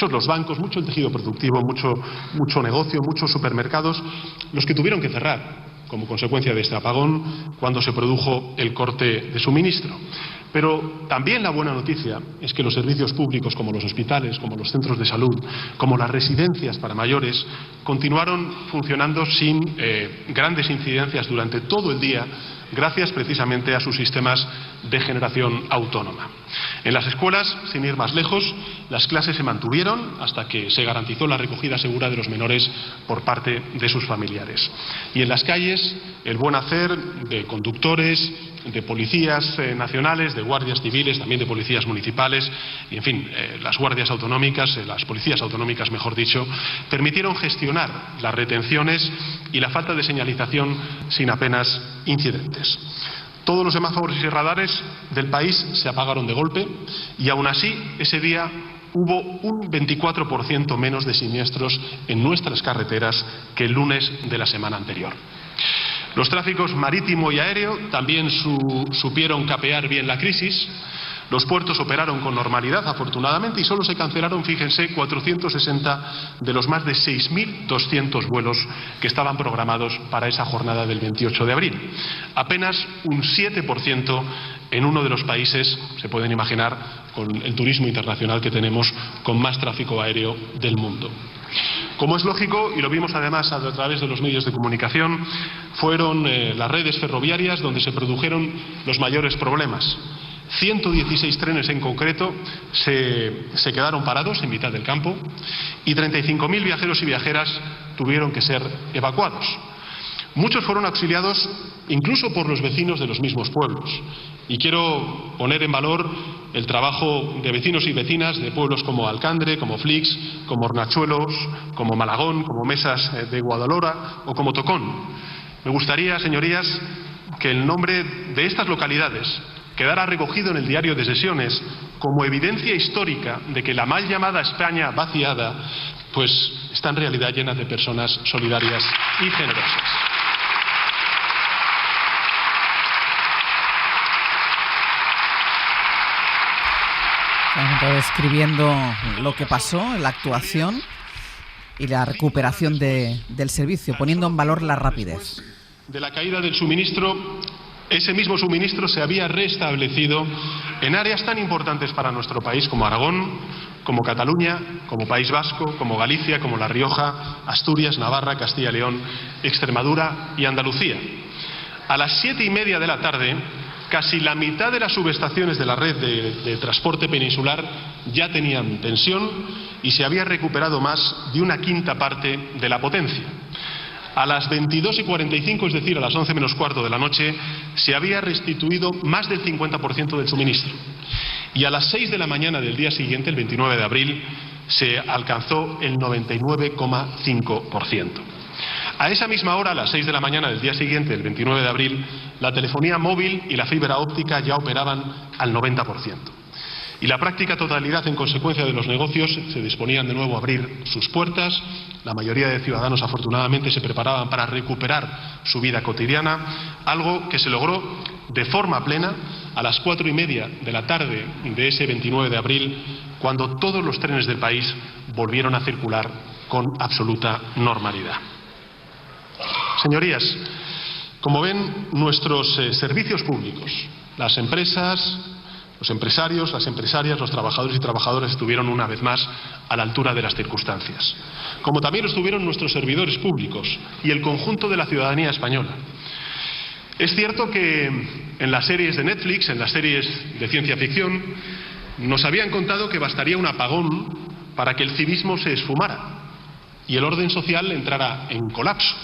los bancos, mucho el tejido productivo, mucho negocio, muchos supermercados los que tuvieron que cerrar como consecuencia de este apagón cuando se produjo el corte de suministro. Pero también la buena noticia es que los servicios públicos como los hospitales, como los centros de salud, como las residencias para mayores, continuaron funcionando sin grandes incidencias durante todo el día, gracias precisamente a sus sistemas de generación autónoma. En las escuelas, sin ir más lejos, las clases se mantuvieron hasta que se garantizó la recogida segura de los menores por parte de sus familiares. Y en las calles, el buen hacer de conductores, de policías nacionales, de guardias civiles, también de policías municipales, y en fin, las guardias autonómicas, las policías autonómicas, mejor dicho, permitieron gestionar las retenciones y la falta de señalización sin apenas incidentes. Todos los semáforos y radares del país se apagaron de golpe y aún así ese día hubo un 24% menos de siniestros en nuestras carreteras que el lunes de la semana anterior. Los tráficos marítimo y aéreo también supieron capear bien la crisis. Los puertos operaron con normalidad, afortunadamente, y solo se cancelaron, fíjense, 460 de los más de 6.200 vuelos que estaban programados para esa jornada del 28 de abril. Apenas un 7% en uno de los países, se pueden imaginar, con el turismo internacional que tenemos, con más tráfico aéreo del mundo. Como es lógico, y lo vimos además a través de los medios de comunicación, fueron las redes ferroviarias donde se produjeron los mayores problemas. 116 trenes en concreto se quedaron parados en mitad del campo y 35.000 viajeros y viajeras tuvieron que ser evacuados. Muchos fueron auxiliados incluso por los vecinos de los mismos pueblos. Y quiero poner en valor el trabajo de vecinos y vecinas de pueblos como Alcandre, como Flix, como Hornachuelos, como Malagón, como Mesas de Guadalhora o como Tocón. Me gustaría, señorías, que el nombre de estas localidades quedara recogido en el diario de sesiones como evidencia histórica de que la mal llamada España vaciada pues está en realidad llena de personas solidarias y generosas. Describiendo lo que pasó, la actuación y la recuperación del servicio, poniendo en valor la rapidez. De la caída del suministro, ese mismo suministro se había restablecido en áreas tan importantes para nuestro país como Aragón, como Cataluña, como País Vasco, como Galicia, como La Rioja, Asturias, Navarra, Castilla y León, Extremadura y Andalucía. A las 7:30 de la tarde, casi la mitad de las subestaciones de la red de transporte peninsular ya tenían tensión y se había recuperado más de una quinta parte de la potencia. A las 22:45, es decir, a las 11 menos cuarto de la noche, se había restituido más del 50% del suministro. Y a las 6 de la mañana del día siguiente, el 29 de abril, se alcanzó el 99,5%. A esa misma hora, a las 6 de la mañana del día siguiente, el 29 de abril, la telefonía móvil y la fibra óptica ya operaban al 90%. Y la práctica totalidad, en consecuencia de los negocios, se disponían de nuevo a abrir sus puertas. La mayoría de ciudadanos, afortunadamente, se preparaban para recuperar su vida cotidiana, algo que se logró de forma plena a las 4:30 de la tarde de ese 29 de abril, cuando todos los trenes del país volvieron a circular con absoluta normalidad. Señorías, como ven, nuestros servicios públicos, las empresas, los empresarios, las empresarias, los trabajadores y trabajadoras estuvieron una vez más a la altura de las circunstancias, como también lo estuvieron nuestros servidores públicos y el conjunto de la ciudadanía española. Es cierto que en las series de Netflix, en las series de ciencia ficción, nos habían contado que bastaría un apagón para que el civismo se esfumara y el orden social entrara en colapso.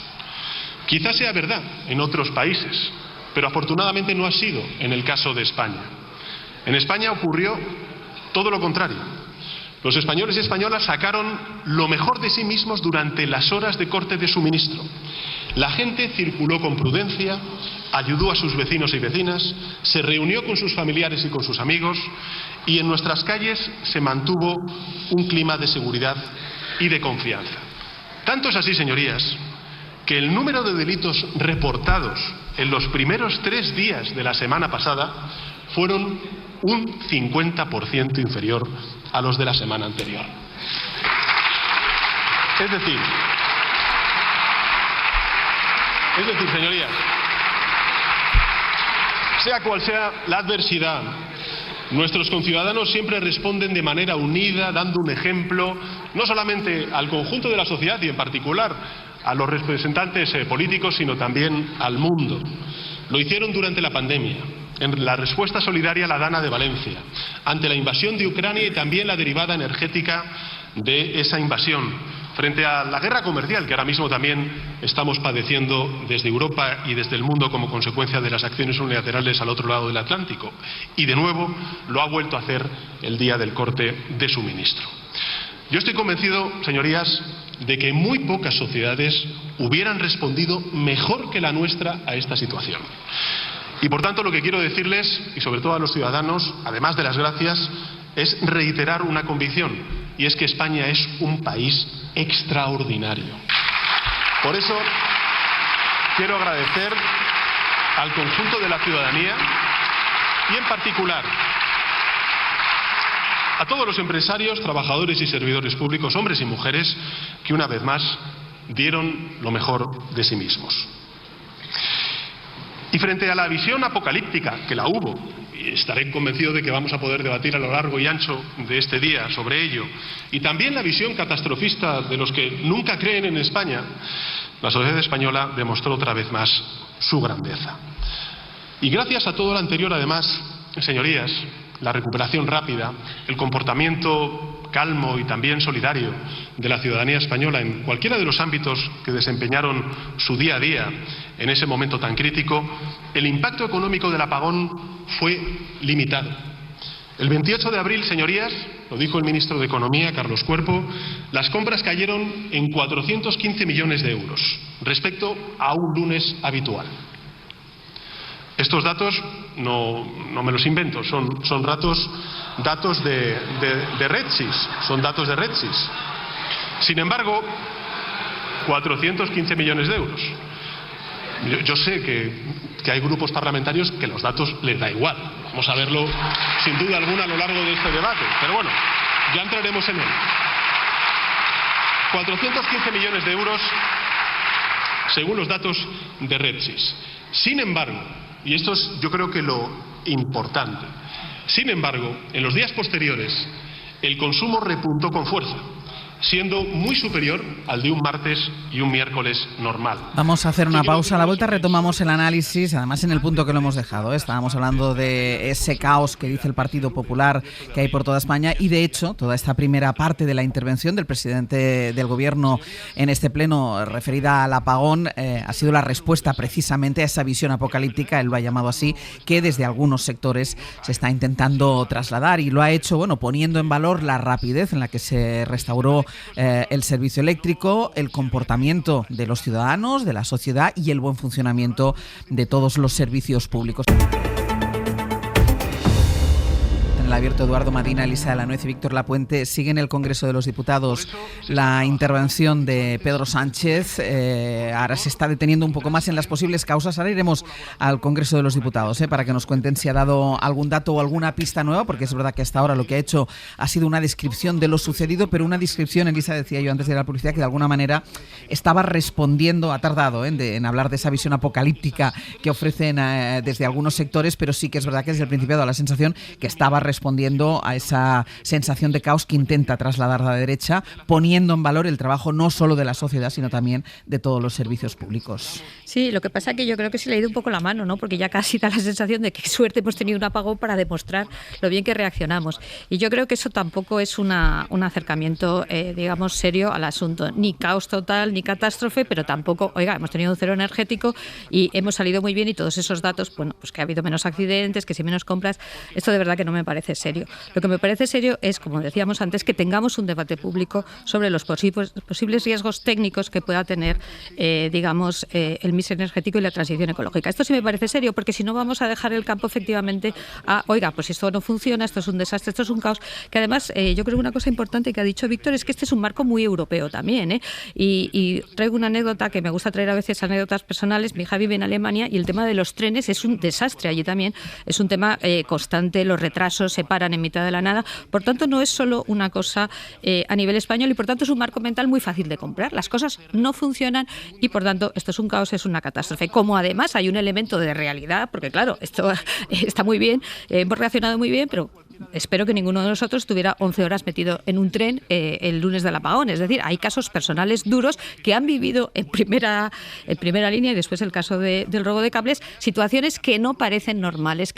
Quizás sea verdad en otros países, pero afortunadamente no ha sido en el caso de España. En España ocurrió todo lo contrario. Los españoles y españolas sacaron lo mejor de sí mismos durante las horas de corte de suministro. La gente circuló con prudencia, ayudó a sus vecinos y vecinas, se reunió con sus familiares y con sus amigos, y en nuestras calles se mantuvo un clima de seguridad y de confianza. Tanto es así, señorías, que el número de delitos reportados en los primeros 3 días de la semana pasada fueron un 50% inferior a los de la semana anterior. Es decir, señorías, sea cual sea la adversidad, nuestros conciudadanos siempre responden de manera unida, dando un ejemplo, no solamente al conjunto de la sociedad y en particular a los representantes políticos, sino también al mundo. Lo hicieron durante la pandemia, en la respuesta solidaria a la Dana de Valencia, ante la invasión de Ucrania y también la derivada energética de esa invasión, frente a la guerra comercial que ahora mismo también estamos padeciendo desde Europa y desde el mundo como consecuencia de las acciones unilaterales al otro lado del Atlántico. Y de nuevo lo ha vuelto a hacer el día del corte de suministro. Yo estoy convencido, señorías, de que muy pocas sociedades hubieran respondido mejor que la nuestra a esta situación. Y por tanto lo que quiero decirles, y sobre todo a los ciudadanos, además de las gracias, es reiterar una convicción, y es que España es un país extraordinario. Por eso quiero agradecer al conjunto de la ciudadanía y en particular a todos los empresarios, trabajadores y servidores públicos, hombres y mujeres, que una vez más dieron lo mejor de sí mismos. Y frente a la visión apocalíptica, que la hubo, y estaré convencido de que vamos a poder debatir a lo largo y ancho de este día sobre ello, y también la visión catastrofista de los que nunca creen en España, la sociedad española demostró otra vez más su grandeza. Y gracias a todo lo anterior, además, señorías, la recuperación rápida, el comportamiento calmo y también solidario de la ciudadanía española en cualquiera de los ámbitos que desempeñaron su día a día en ese momento tan crítico, el impacto económico del apagón fue limitado. El 28 de abril, señorías, lo dijo el ministro de Economía, Carlos Cuerpo, las compras cayeron en 415 millones de euros respecto a un lunes habitual. Estos datos no me los invento, son datos de RedSys, son datos de RedSys. Sin embargo, 415 millones de euros. Yo sé que hay grupos parlamentarios que los datos les da igual. Vamos a verlo sin duda alguna a lo largo de este debate. Pero bueno, ya entraremos en él. 415 millones de euros según los datos de RedSys. Sin embargo, y esto es yo creo que lo importante, sin embargo, en los días posteriores el consumo repuntó con fuerza, siendo muy superior al de un martes y un miércoles normal. Vamos a hacer una pausa. A la vuelta retomamos el análisis, además en el punto que lo hemos dejado. Estábamos hablando de ese caos que dice el Partido Popular que hay por toda España y, de hecho, toda esta primera parte de la intervención del presidente del Gobierno en este pleno referida al apagón ha sido la respuesta precisamente a esa visión apocalíptica, él lo ha llamado así, que desde algunos sectores se está intentando trasladar, y lo ha hecho, bueno, poniendo en valor la rapidez en la que se restauró el servicio eléctrico, el comportamiento de los ciudadanos, de la sociedad y el buen funcionamiento de todos los servicios públicos. El abierto Eduardo Madina, Elisa de la Nuez y Víctor Lapuente. Sigue en el Congreso de los Diputados la intervención de Pedro Sánchez. Ahora se está deteniendo un poco más en las posibles causas. Ahora iremos al Congreso de los Diputados para que nos cuenten si ha dado algún dato o alguna pista nueva, porque es verdad que hasta ahora lo que ha hecho ha sido una descripción de lo sucedido, pero una descripción, Elisa, decía yo antes de la publicidad, que de alguna manera estaba respondiendo, ha tardado en hablar de esa visión apocalíptica que ofrecen desde algunos sectores, pero sí que es verdad que desde el principio ha dado la sensación que estaba respondiendo a esa sensación de caos que intenta trasladar la derecha, poniendo en valor el trabajo no solo de la sociedad, sino también de todos los servicios públicos. Sí, lo que pasa es que yo creo que se le ha ido un poco la mano, ¿no? Porque ya casi da la sensación de que suerte hemos tenido un apagón para demostrar lo bien que reaccionamos. Y yo creo que eso tampoco es un acercamiento, digamos, serio al asunto. Ni caos total, ni catástrofe, pero tampoco, oiga, hemos tenido un cero energético y hemos salido muy bien, y todos esos datos, bueno, pues que ha habido menos accidentes, que si menos compras, esto de verdad que no me parece serio. Lo que me parece serio es, como decíamos antes, que tengamos un debate público sobre los posibles riesgos técnicos que pueda tener, digamos, el mix energético y la transición ecológica. Esto sí me parece serio, porque si no vamos a dejar el campo efectivamente a, oiga, pues esto no funciona, esto es un desastre, esto es un caos, que además yo creo que una cosa importante que ha dicho Víctor es que este es un marco muy europeo también, y traigo una anécdota que me gusta traer a veces, anécdotas personales. Mi hija vive en Alemania y el tema de los trenes es un desastre allí también, es un tema constante, los retrasos se paran en mitad de la nada, por tanto no es solo una cosa a nivel español, y por tanto es un marco mental muy fácil de comprar. Las cosas no funcionan y por tanto esto es un caos, es una catástrofe. Como además hay un elemento de realidad, porque claro, esto está muy bien, hemos reaccionado muy bien, pero espero que ninguno de nosotros estuviera 11 horas metido en un tren el lunes del apagón. Es decir, hay casos personales duros que han vivido en primera línea, y después el caso del robo de cables, situaciones que no parecen normales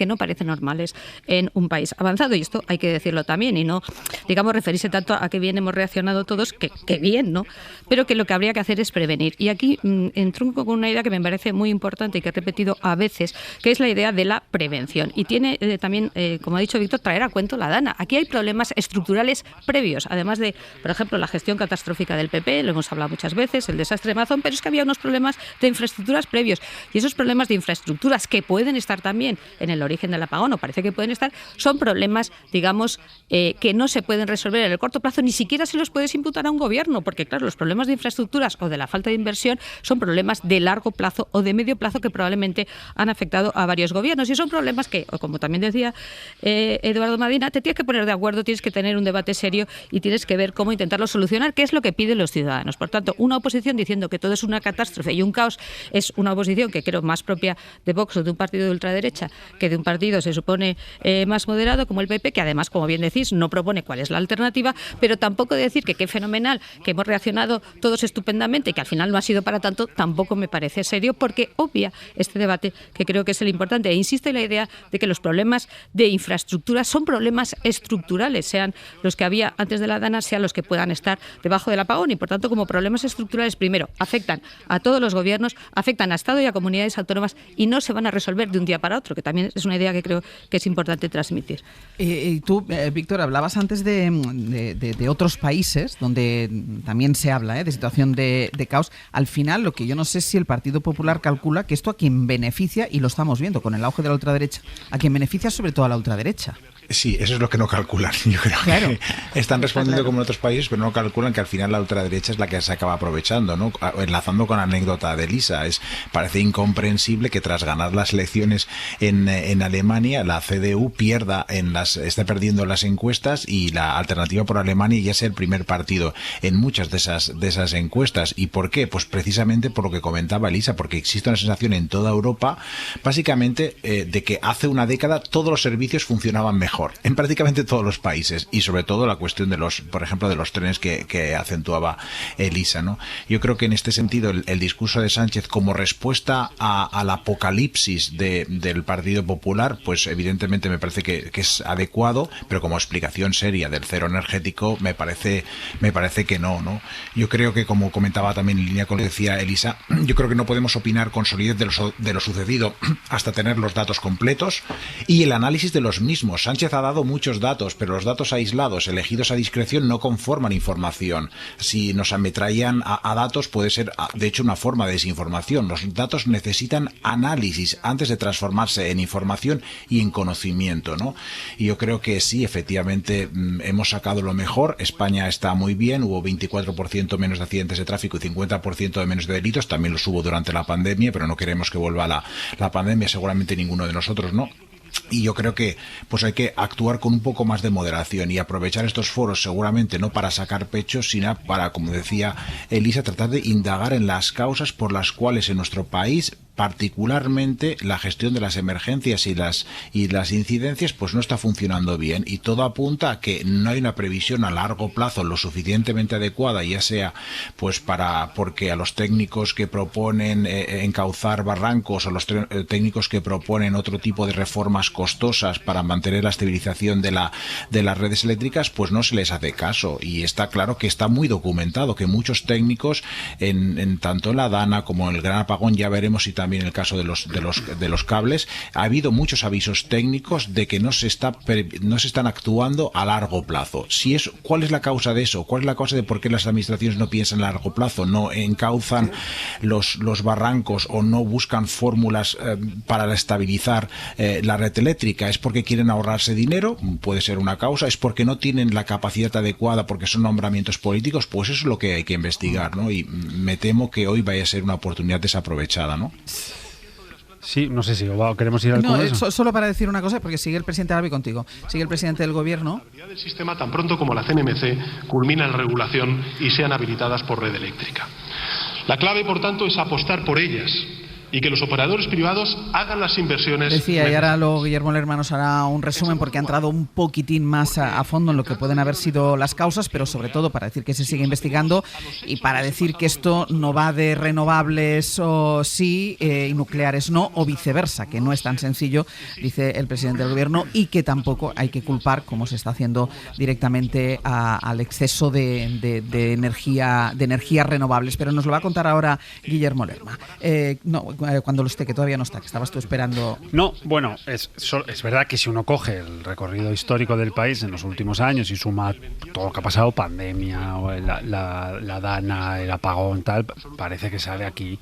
en un país avanzado. Y esto hay que decirlo también, y no, digamos, referirse tanto a que bien hemos reaccionado todos, que bien, ¿no? Pero que lo que habría que hacer es prevenir. Y aquí entronco con una idea que me parece muy importante y que he repetido a veces, que es la idea de la prevención. Y tiene también, como ha dicho Víctor, traer a cuento la DANA. Aquí hay problemas estructurales previos, además de, por ejemplo, la gestión catastrófica del PP, lo hemos hablado muchas veces, el desastre de Amazon, pero es que había unos problemas de infraestructuras previos. Y esos problemas de infraestructuras, que pueden estar también en el origen del apagón, o parece que pueden estar, son problemas, digamos, que no se pueden resolver en el corto plazo, ni siquiera se los puedes imputar a un gobierno, porque claro, los problemas de infraestructuras o de la falta de inversión son problemas de largo plazo o de medio plazo que probablemente han afectado a varios gobiernos, y son problemas que, como también decía Eduardo Madina, te tienes que poner de acuerdo, tienes que tener un debate serio y tienes que ver cómo intentarlo solucionar, que es lo que piden los ciudadanos. Por tanto, una oposición diciendo que todo es una catástrofe y un caos es una oposición que creo más propia de Vox o de un partido de ultraderecha que de un partido, se supone, más moderado como el PP, que además, como bien decís, no propone cuál es la alternativa, pero tampoco decir que qué fenomenal, que hemos reaccionado todos estupendamente y que al final no ha sido para tanto, tampoco me parece serio, porque obvia este debate que creo que es el importante. E insisto en la idea de que los problemas de infraestructura son problemas estructurales, sean los que había antes de la DANA, sean los que puedan estar debajo del apagón, y por tanto, como problemas estructurales, primero, afectan a todos los gobiernos, afectan a Estado y a comunidades autónomas, y no se van a resolver de un día para otro, que también es una idea que creo que es importante transmitir. Y tú, Víctor, hablabas antes de otros países donde también se habla de situación de caos. Al final, lo que yo no sé es si el Partido Popular calcula que esto a quien beneficia, y lo estamos viendo con el auge de la ultraderecha, a quien beneficia sobre todo a la ultraderecha. Sí, eso es lo que no calculan. Yo creo que están respondiendo como en otros países, pero no calculan que al final la ultraderecha es la que se acaba aprovechando, ¿no? Enlazando con la anécdota de Elisa, parece incomprensible que tras ganar las elecciones en Alemania, la CDU esté perdiendo las encuestas y la Alternativa por Alemania ya sea el primer partido en muchas de esas encuestas. ¿Y por qué? Pues precisamente por lo que comentaba Elisa, porque existe una sensación en toda Europa, básicamente, de que hace una década todos los servicios funcionaban mejor en prácticamente todos los países, y sobre todo la cuestión de por ejemplo, de los trenes que acentuaba Elisa, ¿no? Yo creo que en este sentido el discurso de Sánchez como respuesta al apocalipsis del Partido Popular, pues evidentemente me parece que es adecuado, pero como explicación seria del cero energético me parece que no. Yo creo que, como comentaba también en línea con lo que decía Elisa, yo creo que no podemos opinar con solidez de lo sucedido hasta tener los datos completos y el análisis de los mismos. Sánchez ha dado muchos datos, pero los datos aislados, elegidos a discreción, no conforman información. Si nos ametrallan a datos, puede ser, de hecho, una forma de desinformación. Los datos necesitan análisis antes de transformarse en información y en conocimiento, ¿no? Y yo creo que sí, efectivamente, hemos sacado lo mejor. España está muy bien, hubo 24% menos de accidentes de tráfico y 50% de menos de delitos. También los hubo durante la pandemia, pero no queremos que vuelva la pandemia, seguramente ninguno de nosotros, ¿no? Y yo creo que pues hay que actuar con un poco más de moderación y aprovechar estos foros, seguramente no para sacar pecho, sino para, como decía Elisa, tratar de indagar en las causas por las cuales en nuestro país, particularmente, la gestión de las emergencias y las incidencias pues no está funcionando bien, y todo apunta a que no hay una previsión a largo plazo lo suficientemente adecuada, ya sea pues porque a los técnicos que proponen encauzar barrancos, o los técnicos que proponen otro tipo de reformas costosas para mantener la estabilización de las redes eléctricas, pues no se les hace caso. Y está claro que está muy documentado que muchos técnicos en tanto en la Dana como en el gran apagón, ya veremos, y también en el caso de los cables, ha habido muchos avisos técnicos de que no se están actuando a largo plazo. ¿Cuál es la causa de eso? ¿Cuál es la causa de por qué las administraciones no piensan a largo plazo, no encauzan los barrancos o no buscan fórmulas para estabilizar la red eléctrica? ¿Es porque quieren ahorrarse dinero? Puede ser una causa. ¿Es porque no tienen la capacidad adecuada porque son nombramientos políticos? Pues eso es lo que hay que investigar, ¿no? Y me temo que hoy vaya a ser una oportunidad desaprovechada, ¿no? Sí, no sé si queremos ir al Congreso. Solo para decir una cosa, porque sigue el presidente Arabi contigo. Sigue el presidente del Gobierno. La seguridad del sistema, tan pronto como la CNMC culmina la regulación y sean habilitadas por red eléctrica. La clave, por tanto, es apostar por ellas y que los operadores privados hagan las inversiones. Decía, y ahora Guillermo Lerma nos hará un resumen, porque ha entrado un poquitín más a fondo en lo que pueden haber sido las causas, pero sobre todo para decir que se sigue investigando y para decir que esto no va de renovables o sí y nucleares no, o viceversa, que no es tan sencillo, dice el presidente del Gobierno, y que tampoco hay que culpar, como se está haciendo directamente, al exceso de energías renovables. Pero nos lo va a contar ahora Guillermo Lerma. Cuando usted, que todavía no está, que estabas tú esperando. No, bueno, es verdad que si uno coge el recorrido histórico del país en los últimos años y suma todo lo que ha pasado, pandemia, o la Dana, el apagón, tal, parece que sale aquí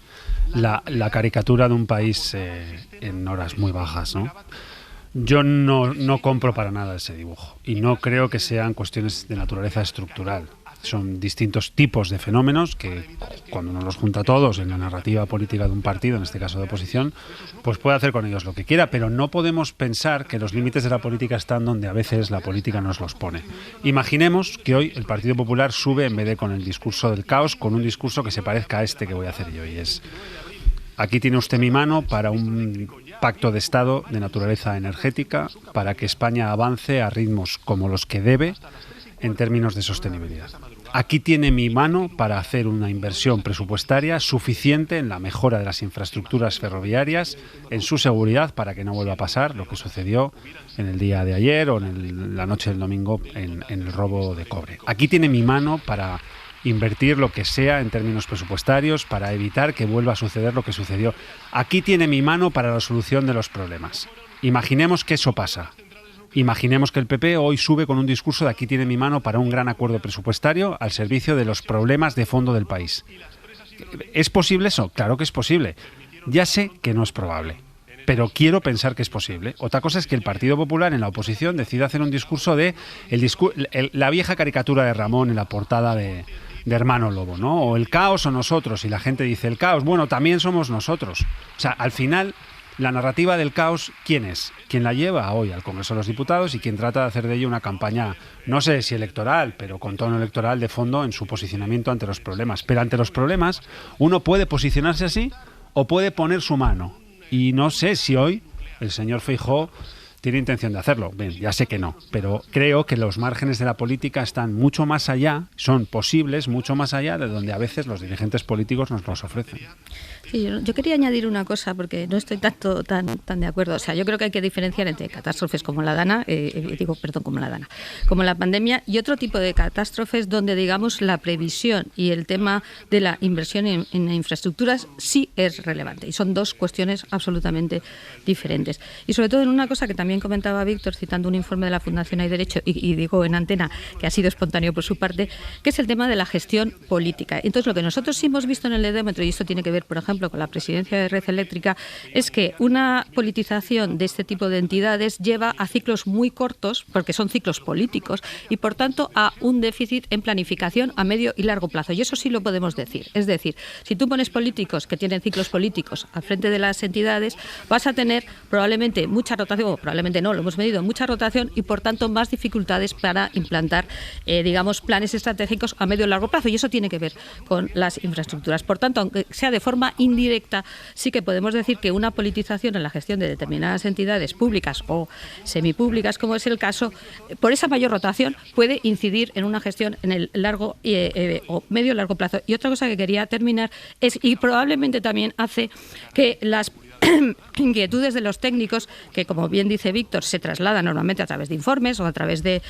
la caricatura de un país en horas muy bajas, ¿no? Yo no compro para nada ese dibujo y no creo que sean cuestiones de naturaleza estructural. Son distintos tipos de fenómenos que, cuando uno los junta todos en la narrativa política de un partido, en este caso de oposición, pues puede hacer con ellos lo que quiera, pero no podemos pensar que los límites de la política están donde a veces la política nos los pone. Imaginemos que hoy el Partido Popular sube, en vez de con el discurso del caos, con un discurso que se parezca a este que voy a hacer yo, y es: aquí tiene usted mi mano para un pacto de Estado de naturaleza energética, para que España avance a ritmos como los que debe en términos de sostenibilidad. Aquí tiene mi mano para hacer una inversión presupuestaria suficiente en la mejora de las infraestructuras ferroviarias, en su seguridad, para que no vuelva a pasar lo que sucedió en el día de ayer o en la noche del domingo en el robo de cobre. Aquí tiene mi mano para invertir lo que sea en términos presupuestarios para evitar que vuelva a suceder lo que sucedió. Aquí tiene mi mano para la solución de los problemas. Imaginemos que eso pasa. Imaginemos que el PP hoy sube con un discurso de: aquí tiene mi mano para un gran acuerdo presupuestario al servicio de los problemas de fondo del país. ¿Es posible eso? Claro que es posible. Ya sé que no es probable. pero quiero pensar que es posible. Otra cosa es que el Partido Popular en la oposición decida hacer un discurso de la vieja caricatura de Ramón en la portada de Hermano Lobo, ¿no? O el caos o nosotros, y la gente dice el caos, bueno, también somos nosotros. O sea, al final, la narrativa del caos, ¿quién es? ¿Quién la lleva hoy al Congreso de los Diputados y quien trata de hacer de ello una campaña, no sé si electoral, pero con tono electoral de fondo en su posicionamiento ante los problemas? Pero ante los problemas, uno puede posicionarse así o puede poner su mano. Y no sé si hoy el señor Feijóo tiene intención de hacerlo. Bien, ya sé que no, pero creo que los márgenes de la política están mucho más allá, son posibles mucho más allá de donde a veces los dirigentes políticos nos los ofrecen. Sí, yo quería añadir una cosa porque no estoy tan de acuerdo. O sea, yo creo que hay que diferenciar entre catástrofes como la como la pandemia y otro tipo de catástrofes donde, digamos, la previsión y el tema de la inversión en infraestructuras sí es relevante. Y son dos cuestiones absolutamente diferentes. Y sobre todo en una cosa que también comentaba Víctor, citando un informe de la Fundación Hay Derecho, y digo en antena que ha sido espontáneo por su parte, que es el tema de la gestión política. Entonces, lo que nosotros sí hemos visto en el Edémetro, y esto tiene que ver, por ejemplo, con la presidencia de Red Eléctrica, es que una politización de este tipo de entidades lleva a ciclos muy cortos, porque son ciclos políticos, y por tanto a un déficit en planificación a medio y largo plazo. Y eso sí lo podemos decir. Es decir, si tú pones políticos que tienen ciclos políticos al frente de las entidades, vas a tener probablemente mucha rotación, o probablemente no, lo hemos medido, mucha rotación y por tanto más dificultades para implantar, digamos, planes estratégicos a medio y largo plazo. Y eso tiene que ver con las infraestructuras. Por tanto, aunque sea de forma indirecta, sí que podemos decir que una politización en la gestión de determinadas entidades públicas o semipúblicas, como es el caso, por esa mayor rotación puede incidir en una gestión en el largo o medio y largo plazo. Y otra cosa que quería terminar es, y probablemente también hace que las inquietudes de los técnicos, que como bien dice Víctor, se trasladan normalmente a través de informes o a través de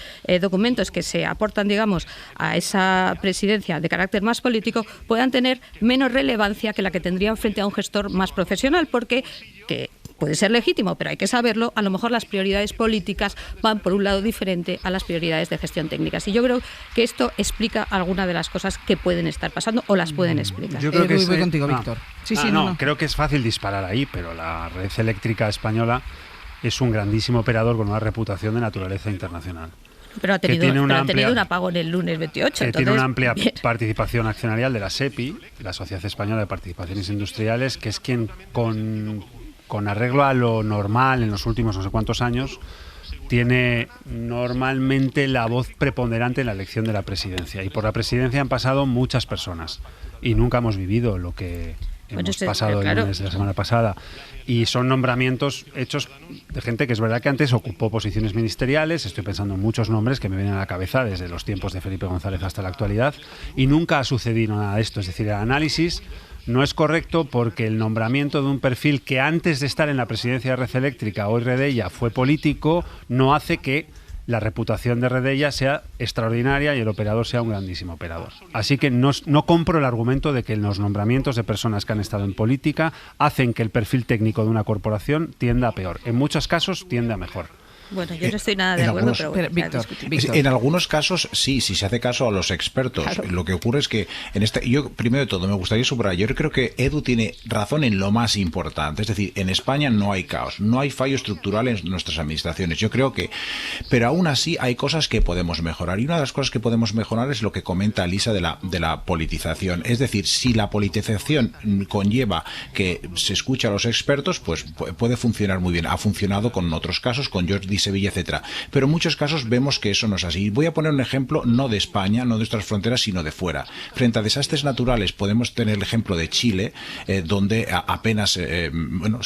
documentos que se aportan, digamos, a esa presidencia de carácter más político, puedan tener menos relevancia que la que tendrían frente a un gestor más profesional, porque que puede ser legítimo, pero hay que saberlo, a lo mejor las prioridades políticas van por un lado diferente a las prioridades de gestión técnicas. Y yo creo que esto explica algunas de las cosas que pueden estar pasando o las pueden explicar. Yo creo que voy contigo, Víctor. Creo que es fácil disparar ahí, pero la red eléctrica española es un grandísimo operador con una reputación de naturaleza internacional. Pero ha tenido un apagón el lunes 28. Entonces, tiene una amplia participación accionarial de la SEPI, la Sociedad Española de Participaciones Industriales, que es quien con arreglo a lo normal en los últimos no sé cuántos años, tiene normalmente la voz preponderante en la elección de la presidencia. Y por la presidencia han pasado muchas personas y nunca hemos vivido lo que hemos pasado el lunes de la semana pasada. Y son nombramientos hechos de gente que es verdad que antes ocupó posiciones ministeriales. Estoy pensando en muchos nombres que me vienen a la cabeza desde los tiempos de Felipe González hasta la actualidad. Y nunca ha sucedido nada de esto. Es decir, el análisis no es correcto porque el nombramiento de un perfil que antes de estar en la presidencia de Red Eléctrica, hoy Redella, fue político, no hace que la reputación de Redella sea extraordinaria y el operador sea un grandísimo operador. Así que no compro el argumento de que los nombramientos de personas que han estado en política hacen que el perfil técnico de una corporación tienda a peor. En muchos casos tiende a mejor. Bueno, yo no estoy nada de acuerdo, pero bueno, Víctor. En algunos casos sí, si se hace caso a los expertos. Claro. Lo que ocurre es que yo primero de todo me gustaría subrayar, yo creo que Edu tiene razón en lo más importante, es decir, en España no hay caos, no hay fallo estructural en nuestras administraciones. Yo creo que, pero aún así hay cosas que podemos mejorar, y una de las cosas que podemos mejorar es lo que comenta Lisa de la politización. Es decir, si la politización conlleva que se escucha a los expertos, pues puede funcionar muy bien. Ha funcionado con otros casos, con Jordi Sevilla, etcétera. Pero en muchos casos vemos que eso no es así. Voy a poner un ejemplo no de España, no de nuestras fronteras, sino de fuera. Frente a desastres naturales podemos tener el ejemplo de Chile, donde apenas se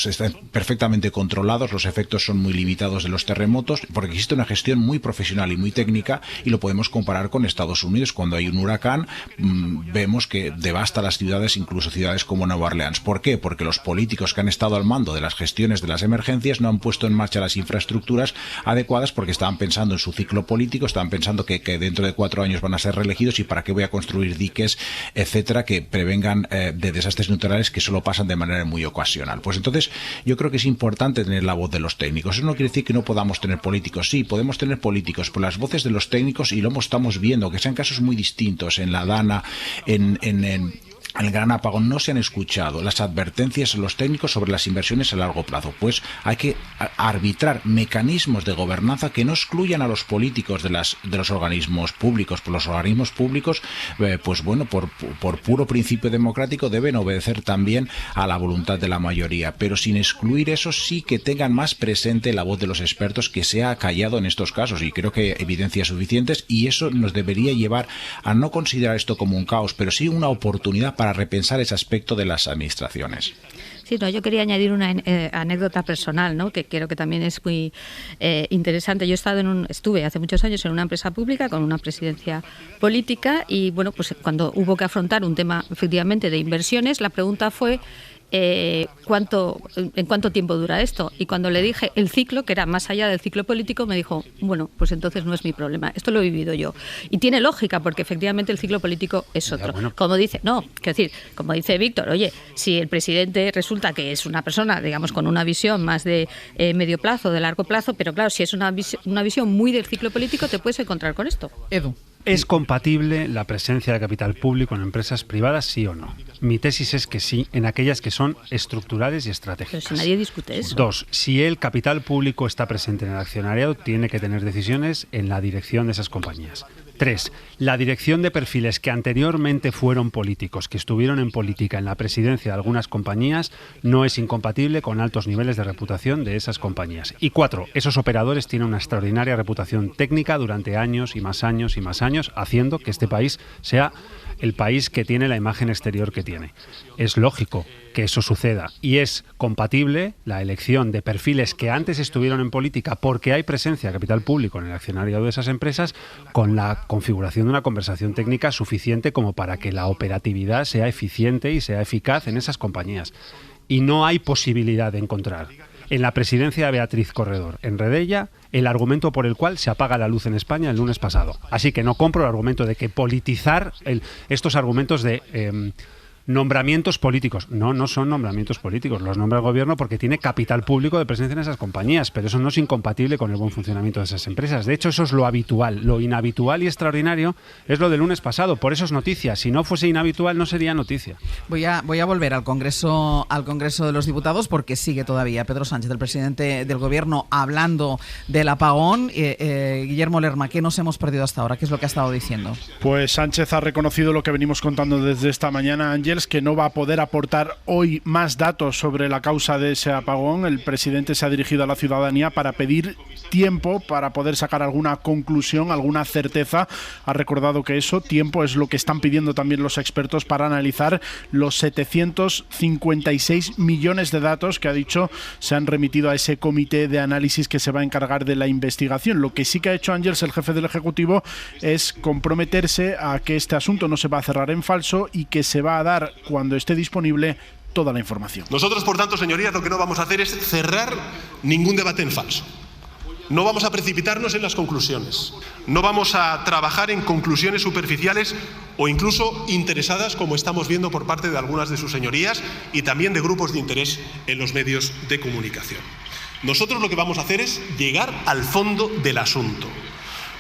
están perfectamente controlados, los efectos son muy limitados de los terremotos, porque existe una gestión muy profesional y muy técnica, y lo podemos comparar con Estados Unidos. Cuando hay un huracán, vemos que devasta las ciudades, incluso ciudades como Nueva Orleans. ¿Por qué? Porque los políticos que han estado al mando de las gestiones de las emergencias no han puesto en marcha las infraestructuras adecuadas, porque estaban pensando en su ciclo político, estaban pensando que dentro de 4 años van a ser reelegidos y para qué voy a construir diques, etcétera, que prevengan de desastres naturales que solo pasan de manera muy ocasional. Pues entonces yo creo que es importante tener la voz de los técnicos. Eso no quiere decir que no podamos tener políticos. Sí, podemos tener políticos, pero las voces de los técnicos, y lo estamos viendo, que sean casos muy distintos en la Dana, en el gran apagón no se han escuchado las advertencias de los técnicos sobre las inversiones a largo plazo. Pues hay que arbitrar mecanismos de gobernanza que no excluyan a los políticos de los organismos públicos. Pues los organismos públicos, pues bueno, por puro principio democrático deben obedecer también a la voluntad de la mayoría, pero sin excluir eso, sí que tengan más presente la voz de los expertos, que se ha callado en estos casos, y creo que evidencias suficientes, y eso nos debería llevar a no considerar esto como un caos, pero sí una oportunidad para repensar ese aspecto de las administraciones. Sí, no, yo quería añadir una anécdota personal, ¿no?, que creo que también es muy interesante. Yo estuve hace muchos años en una empresa pública con una presidencia política y, bueno, pues cuando hubo que afrontar un tema efectivamente de inversiones, la pregunta fue ¿en cuánto tiempo dura esto? Y cuando le dije el ciclo, que era más allá del ciclo político, me dijo, bueno, pues entonces no es mi problema, esto lo he vivido yo. Y tiene lógica, porque efectivamente el ciclo político es otro. Como dice Víctor, oye, si el presidente resulta que es una persona, digamos, con una visión más de medio plazo, de largo plazo, pero claro, si es una visión muy del ciclo político, te puedes encontrar con esto. Edu. ¿Es compatible la presencia de capital público en empresas privadas, sí o no? Mi tesis es que sí, en aquellas que son estructurales y estratégicas. Pero si nadie discute eso. 2. Si el capital público está presente en el accionariado, tiene que tener decisiones en la dirección de esas compañías. 3. La dirección de perfiles que anteriormente fueron políticos, que estuvieron en política en la presidencia de algunas compañías, no es incompatible con altos niveles de reputación de esas compañías. Y 4. Esos operadores tienen una extraordinaria reputación técnica durante años y más años y más años, haciendo que este país sea el país que tiene la imagen exterior que tiene. Es lógico que eso suceda y es compatible la elección de perfiles que antes estuvieron en política porque hay presencia de capital público en el accionariado de esas empresas con la configuración de una conversación técnica suficiente como para que la operatividad sea eficiente y sea eficaz en esas compañías. Y no hay posibilidad de encontrar en la presidencia de Beatriz Corredor, en Redella, el argumento por el cual se apaga la luz en España el lunes pasado. Así que no compro el argumento de que politizar estos argumentos de nombramientos políticos. No son nombramientos políticos, los nombra el gobierno porque tiene capital público de presencia en esas compañías, pero eso no es incompatible con el buen funcionamiento de esas empresas. De hecho, eso es lo habitual. Lo inhabitual y extraordinario es lo del lunes pasado, por eso es noticia. Si no fuese inhabitual, no sería noticia. Voy a volver al Congreso de los Diputados, porque sigue todavía Pedro Sánchez, el presidente del gobierno, hablando del apagón. Guillermo Lerma, ¿qué nos hemos perdido hasta ahora? ¿Qué es lo que ha estado diciendo? Pues Sánchez ha reconocido lo que venimos contando desde esta mañana, Ángel, que no va a poder aportar hoy más datos sobre la causa de ese apagón. El presidente se ha dirigido a la ciudadanía para pedir tiempo para poder sacar alguna conclusión, alguna certeza. Ha recordado que tiempo es lo que están pidiendo también los expertos para analizar los 756 millones de datos que, ha dicho, se han remitido a ese comité de análisis que se va a encargar de la investigación. Lo que sí que ha hecho Ángels, el jefe del Ejecutivo, es comprometerse a que este asunto no se va a cerrar en falso y que se va a dar, cuando esté disponible, toda la información. Nosotros, por tanto, señorías, lo que no vamos a hacer es cerrar ningún debate en falso. No vamos a precipitarnos en las conclusiones. No vamos a trabajar en conclusiones superficiales o incluso interesadas, como estamos viendo por parte de algunas de sus señorías y también de grupos de interés en los medios de comunicación. Nosotros lo que vamos a hacer es llegar al fondo del asunto,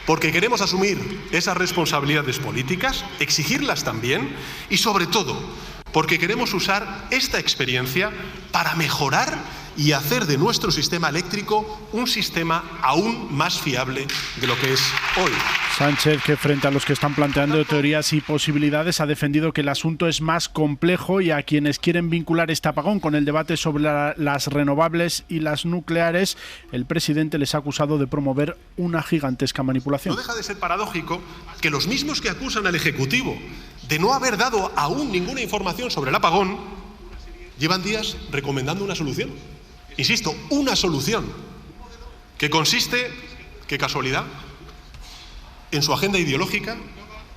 porque queremos asumir esas responsabilidades políticas, exigirlas también y, sobre todo, porque queremos usar esta experiencia para mejorar y hacer de nuestro sistema eléctrico un sistema aún más fiable de lo que es hoy. Sánchez, que frente a los que están planteando teorías y posibilidades, ha defendido que el asunto es más complejo, y a quienes quieren vincular este apagón con el debate sobre las renovables y las nucleares, el presidente les ha acusado de promover una gigantesca manipulación. No deja de ser paradójico que los mismos que acusan al Ejecutivo de no haber dado aún ninguna información sobre el apagón llevan días recomendando una solución. Insisto, una solución que consiste, qué casualidad, en su agenda ideológica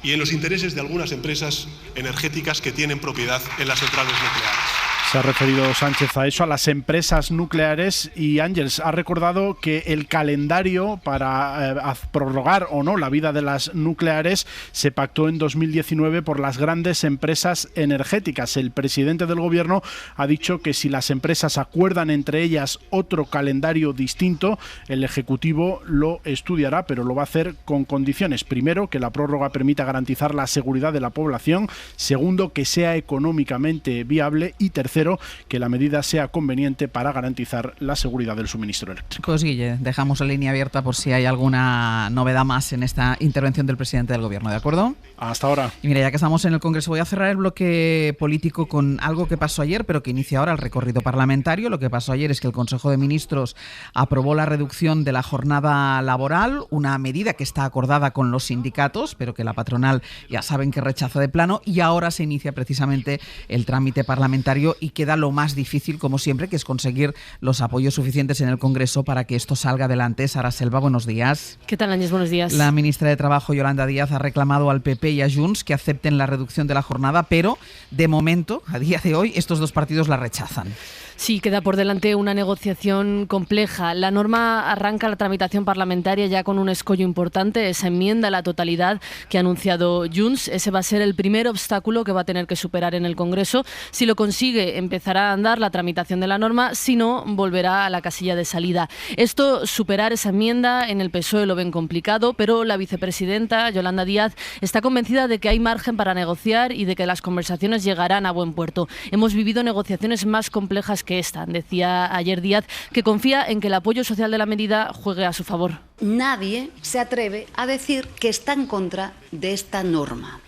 y en los intereses de algunas empresas energéticas que tienen propiedad en las centrales nucleares. Se ha referido Sánchez a eso, a las empresas nucleares, y Ángels ha recordado que el calendario para prorrogar o no la vida de las nucleares se pactó en 2019 por las grandes empresas energéticas. El presidente del Gobierno ha dicho que si las empresas acuerdan entre ellas otro calendario distinto, el Ejecutivo lo estudiará, pero lo va a hacer con condiciones. Primero, que la prórroga permita garantizar la seguridad de la población. Segundo, que sea económicamente viable. Y tercero, que la medida sea conveniente para garantizar la seguridad del suministro eléctrico. Pues Guille, dejamos la línea abierta por si hay alguna novedad más en esta intervención del presidente del Gobierno, ¿de acuerdo? Hasta ahora. Y mira, ya que estamos en el Congreso, voy a cerrar el bloque político con algo que pasó ayer, pero que inicia ahora el recorrido parlamentario. Lo que pasó ayer es que el Consejo de Ministros aprobó la reducción de la jornada laboral, una medida que está acordada con los sindicatos, pero que la patronal ya saben que rechaza de plano, y ahora se inicia precisamente el trámite parlamentario y queda lo más difícil, como siempre, que es conseguir los apoyos suficientes en el Congreso para que esto salga adelante. Sara Selva, buenos días. ¿Qué tal, Ángels? Buenos días. La ministra de Trabajo, Yolanda Díaz, ha reclamado al PP y a Junts que acepten la reducción de la jornada, pero de momento, a día de hoy, estos dos partidos la rechazan. Sí, queda por delante una negociación compleja. La norma arranca la tramitación parlamentaria ya con un escollo importante, esa enmienda a la totalidad que ha anunciado Junts. Ese va a ser el primer obstáculo que va a tener que superar en el Congreso. Si lo consigue, empezará a andar la tramitación de la norma, si no, volverá a la casilla de salida. Superar esa enmienda, en el PSOE lo ven complicado, pero la vicepresidenta, Yolanda Díaz, está convencida de que hay margen para negociar y de que las conversaciones llegarán a buen puerto. Hemos vivido negociaciones más complejas que esta. Decía ayer Díaz que confía en que el apoyo social de la medida juegue a su favor. Nadie se atreve a decir que está en contra de esta norma.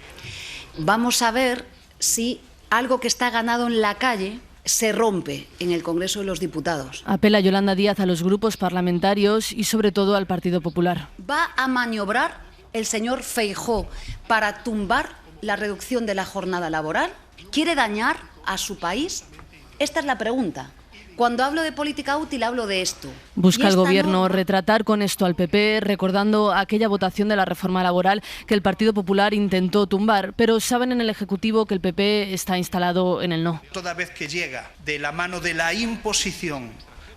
Vamos a ver si algo que está ganado en la calle se rompe en el Congreso de los Diputados. Apela Yolanda Díaz a los grupos parlamentarios y sobre todo al Partido Popular. ¿Va a maniobrar el señor Feijóo para tumbar la reducción de la jornada laboral? ¿Quiere dañar a su país? Esta es la pregunta. Cuando hablo de política útil, hablo de esto. Busca el Gobierno retratar con esto al PP, recordando aquella votación de la reforma laboral que el Partido Popular intentó tumbar, pero saben en el Ejecutivo que el PP está instalado en el no. Toda vez que llega de la mano de la imposición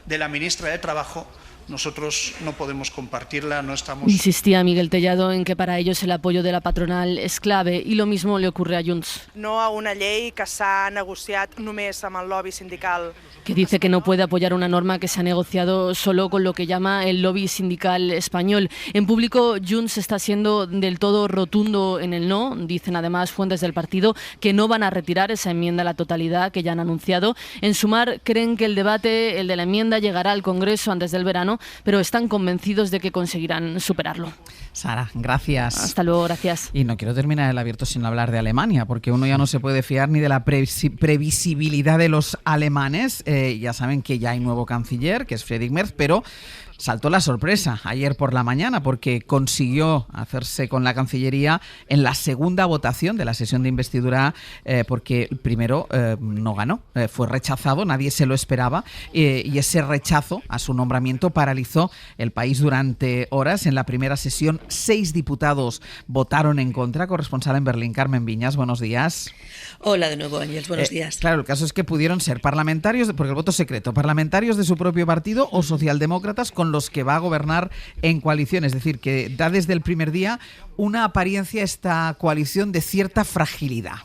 de la ministra de Trabajo, nosotros no podemos compartirla, no estamos... Insistía Miguel Tellado en que para ellos el apoyo de la patronal es clave, y lo mismo le ocurre a Junts. No a una llei que s'ha negociat només amb el lobby sindical. Que dice que no puede apoyar una norma que se ha negociado solo con lo que llama el lobby sindical español. En público, Junts está siendo del todo rotundo en el no. Dicen además fuentes del partido que no van a retirar esa enmienda a la totalidad que ya han anunciado. En Sumar creen que el debate, el de la enmienda, llegará al Congreso antes del verano, pero están convencidos de que conseguirán superarlo. Sara, gracias. Hasta luego, gracias. Y no quiero terminar el abierto sin hablar de Alemania, porque uno ya no se puede fiar ni de la previsibilidad de los alemanes. Ya saben que ya hay nuevo canciller, que es Friedrich Merz, pero saltó la sorpresa ayer por la mañana porque consiguió hacerse con la Cancillería en la segunda votación de la sesión de investidura, porque primero no ganó, fue rechazado, nadie se lo esperaba, y ese rechazo a su nombramiento paralizó el país durante horas. En la primera sesión 6 diputados votaron en contra. Corresponsal en Berlín, Carmen Viñas, buenos días. Hola de nuevo, Ángels, buenos días. Claro, el caso es que pudieron ser parlamentarios, porque el voto es secreto, parlamentarios de su propio partido o socialdemócratas con los que va a gobernar en coalición. Es decir, que da desde el primer día una apariencia esta coalición de cierta fragilidad.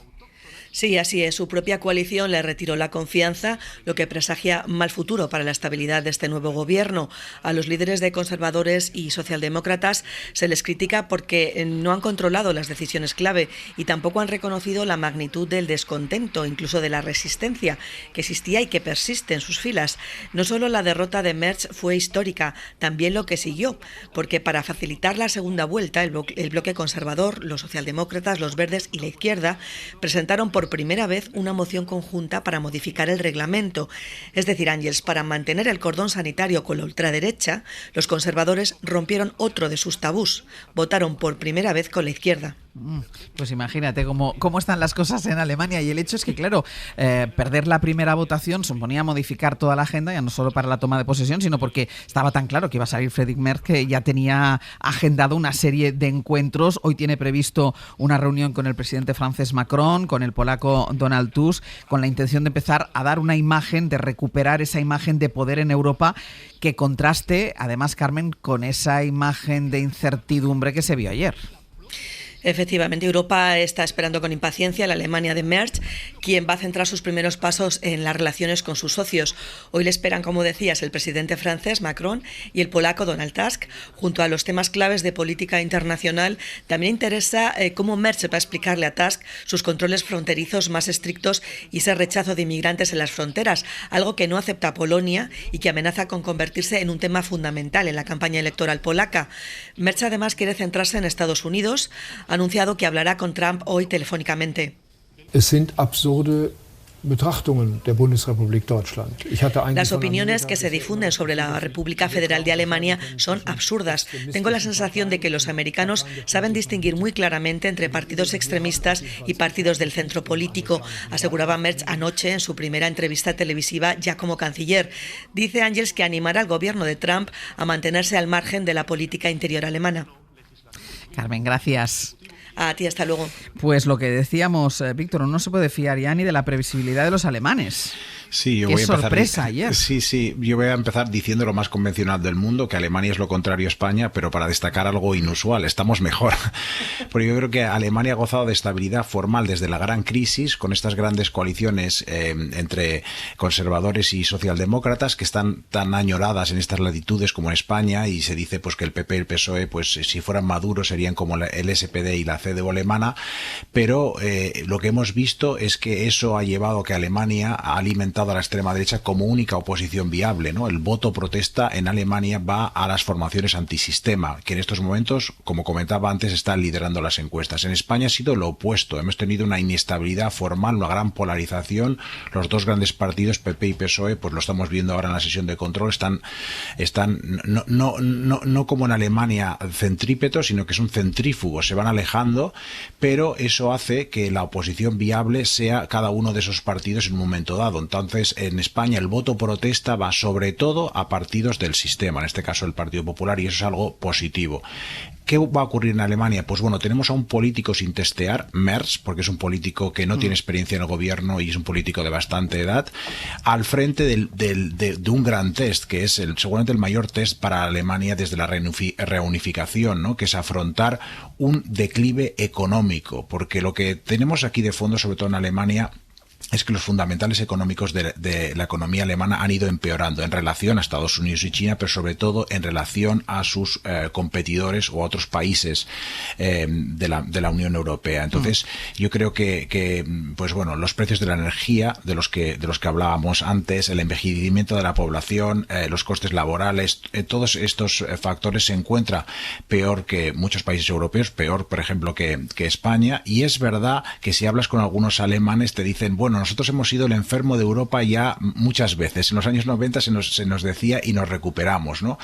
Sí, así es. Su propia coalición le retiró la confianza, lo que presagia mal futuro para la estabilidad de este nuevo gobierno. A los líderes de conservadores y socialdemócratas se les critica porque no han controlado las decisiones clave y tampoco han reconocido la magnitud del descontento, incluso de la resistencia que existía y que persiste en sus filas. No solo la derrota de Merz fue histórica, también lo que siguió, porque para facilitar la segunda vuelta, el bloque conservador, los socialdemócratas, los verdes y la izquierda presentaron por primera vez una moción conjunta para modificar el reglamento. Es decir, Ángels, para mantener el cordón sanitario con la ultraderecha, los conservadores rompieron otro de sus tabús. Votaron por primera vez con la izquierda. Pues imagínate cómo están las cosas en Alemania, y el hecho es que, claro, perder la primera votación suponía modificar toda la agenda, ya no solo para la toma de posesión, sino porque estaba tan claro que iba a salir Friedrich Merz, que ya tenía agendado una serie de encuentros. Hoy tiene previsto una reunión con el presidente francés Macron, con el polaco polaco Donald Tusk, con la intención de empezar a dar una imagen, de recuperar esa imagen de poder en Europa que contraste, además, Carmen, con esa imagen de incertidumbre que se vio ayer. Efectivamente, Europa está esperando con impaciencia a la Alemania de Merz, quien va a centrar sus primeros pasos en las relaciones con sus socios. Hoy le esperan, como decías, el presidente francés Macron y el polaco Donald Tusk. Junto a los temas claves de política internacional, también interesa cómo Merz va a explicarle a Tusk sus controles fronterizos más estrictos y ese rechazo de inmigrantes en las fronteras, algo que no acepta Polonia y que amenaza con convertirse en un tema fundamental en la campaña electoral polaca. Merz además quiere centrarse en Estados Unidos. Ha anunciado que hablará con Trump hoy telefónicamente. Las opiniones que se difunden sobre la República Federal de Alemania son absurdas. Tengo la sensación de que los americanos saben distinguir muy claramente entre partidos extremistas y partidos del centro político, aseguraba Merz anoche en su primera entrevista televisiva ya como canciller. Dice Ángels que animará al gobierno de Trump a mantenerse al margen de la política interior alemana. Carmen, gracias. A ti, hasta luego. Pues lo que decíamos, Víctor, no se puede fiar ya ni de la previsibilidad de los alemanes. Sí, yo Qué voy a empezar. Sorpresa ayer. Sí, yo voy a empezar diciendo lo más convencional del mundo, que Alemania es lo contrario a España, pero para destacar algo inusual, estamos mejor. Porque yo creo que Alemania ha gozado de estabilidad formal desde la gran crisis, con estas grandes coaliciones entre conservadores y socialdemócratas que están tan añoradas en estas latitudes como en España, y se dice pues que el PP y el PSOE, pues si fueran maduros serían como el SPD y la CDU alemana, pero lo que hemos visto es que eso ha llevado a que Alemania ha alimentado a la extrema derecha como única oposición viable, ¿no? El voto protesta en Alemania va a las formaciones antisistema, que en estos momentos, como comentaba antes, están liderando las encuestas. En España ha sido lo opuesto. Hemos tenido una inestabilidad formal, una gran polarización. Los dos grandes partidos, PP y PSOE, pues lo estamos viendo ahora en la sesión de control, están no como en Alemania centrípetos, sino que son centrífugos, se van alejando, pero eso hace que la oposición viable sea cada uno de esos partidos en un momento dado. Entonces, en España el voto protesta va sobre todo a partidos del sistema, en este caso el Partido Popular, y eso es algo positivo. ¿Qué va a ocurrir en Alemania? Pues bueno, tenemos a un político sin testear, Merz, porque es un político que no tiene experiencia en el gobierno y es un político de bastante edad, al frente de un gran test, que es seguramente el mayor test para Alemania desde la reunificación, ¿no? Que es afrontar un declive económico, porque lo que tenemos aquí de fondo, sobre todo en Alemania, es que los fundamentales económicos de la economía alemana han ido empeorando en relación a Estados Unidos y China, pero sobre todo en relación a sus competidores o a otros países de la Unión Europea. Entonces, yo creo que pues bueno, los precios de la energía, de los que hablábamos antes, el envejecimiento de la población, los costes laborales, todos estos factores se encuentran peor que muchos países europeos, peor, por ejemplo, que España. Y es verdad que si hablas con algunos alemanes te dicen, bueno, nosotros hemos sido el enfermo de Europa ya muchas veces. En los años 90 se nos decía y nos recuperamos, ¿no?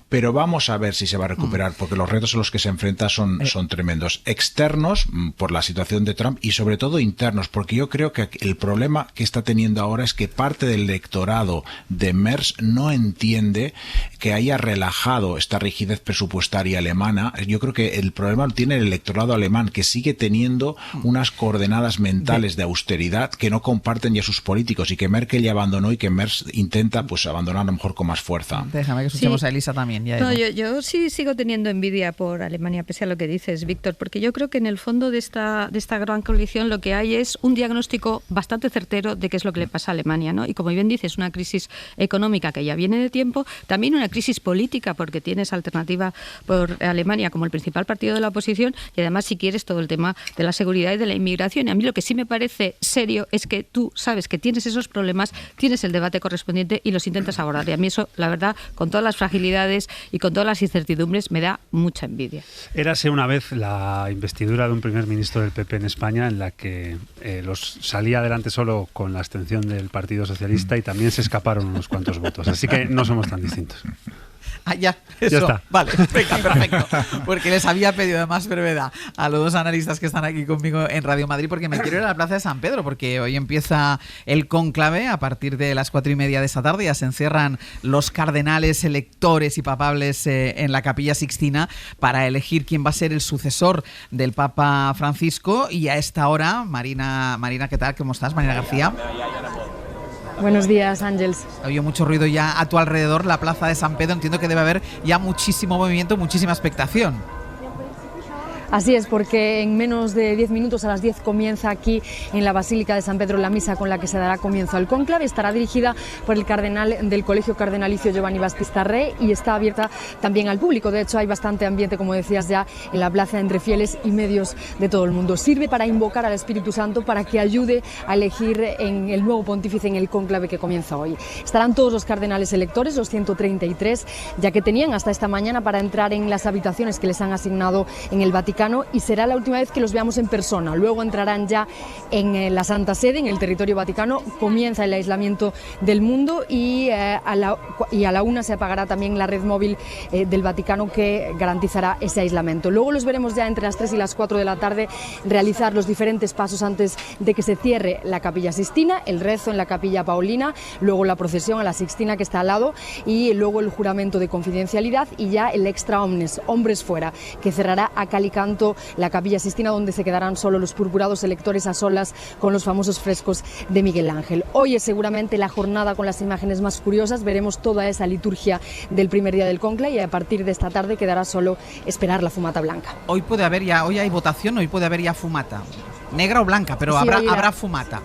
Pero vamos a ver si se va a recuperar, porque los retos a los que se enfrenta son tremendos. Externos, por la situación de Trump, y sobre todo internos, porque yo creo que el problema que está teniendo ahora es que parte del electorado de Merz no entiende que haya relajado esta rigidez presupuestaria alemana. Yo creo que el problema lo tiene el electorado alemán, que sigue teniendo unas coordenadas mentales de austeridad que no comparten ya sus políticos, y que Merkel ya abandonó y que Merz intenta pues abandonar a lo mejor con más fuerza. Déjame que escuchemos a Elisa también. No, yo sí sigo teniendo envidia por Alemania, pese a lo que dices, Víctor, porque yo creo que en el fondo de esta gran coalición lo que hay es un diagnóstico bastante certero de qué es lo que le pasa a Alemania, ¿no? Y como bien dices, una crisis económica que ya viene de tiempo, también una crisis política, porque tienes alternativa por Alemania como el principal partido de la oposición, y además, si quieres, todo el tema de la seguridad y de la inmigración. Y a mí lo que sí me parece serio es que tú sabes que tienes esos problemas, tienes el debate correspondiente y los intentas abordar. Y a mí eso, la verdad, con todas las fragilidades y con todas las incertidumbres, me da mucha envidia. Érase una vez la investidura de un primer ministro del PP en España, en la que salía adelante solo con la abstención del Partido Socialista, y también se escaparon unos cuantos votos. Así que no somos tan distintos. Ya, eso. Ya está. Vale, venga, perfecto. Porque les había pedido además brevedad a los dos analistas que están aquí conmigo en Radio Madrid, porque me quiero ir a la Plaza de San Pedro, porque hoy empieza el cónclave a partir de las 4:30 de esta tarde. Ya se encierran los cardenales electores y papables en la Capilla Sixtina para elegir quién va a ser el sucesor del Papa Francisco. Y a esta hora, Marina, ¿qué tal? ¿Cómo estás? Marina García. Buenos días, Ángels. Ha habido mucho ruido ya a tu alrededor, la Plaza de San Pedro. Entiendo que debe haber ya muchísimo movimiento, muchísima expectación. Así es, porque en menos de 10 minutos, a las 10, comienza aquí en la Basílica de San Pedro la misa con la que se dará comienzo al cónclave. Estará dirigida por el cardenal del Colegio Cardenalicio Giovanni Battista Re y está abierta también al público. De hecho, hay bastante ambiente, como decías ya, en la plaza entre fieles y medios de todo el mundo. Sirve para invocar al Espíritu Santo para que ayude a elegir en el nuevo pontífice en el cónclave que comienza hoy. Estarán todos los cardenales electores, los 133, ya que tenían hasta esta mañana para entrar en las habitaciones que les han asignado en el Vaticano, y será la última vez que los veamos en persona. Luego entrarán ya en la Santa Sede, en el territorio vaticano. Comienza el aislamiento del mundo y a la 1 se apagará también la red móvil del Vaticano que garantizará ese aislamiento. Luego los veremos ya entre las 3 y las 4 de la tarde realizar los diferentes pasos antes de que se cierre la Capilla Sixtina, el rezo en la Capilla Paulina, luego la procesión a la Sixtina que está al lado y luego el juramento de confidencialidad y ya el extra omnes, hombres fuera, que cerrará a cal y canto la Capilla Sixtina, donde se quedarán solo los purpurados electores a solas con los famosos frescos de Miguel Ángel. Hoy es seguramente la jornada con las imágenes más curiosas. Veremos toda esa liturgia del primer día del cónclave y a partir de esta tarde quedará solo esperar la fumata blanca. Hoy hay votación, hoy puede haber ya fumata. Negra o blanca, pero sí, habrá fumata.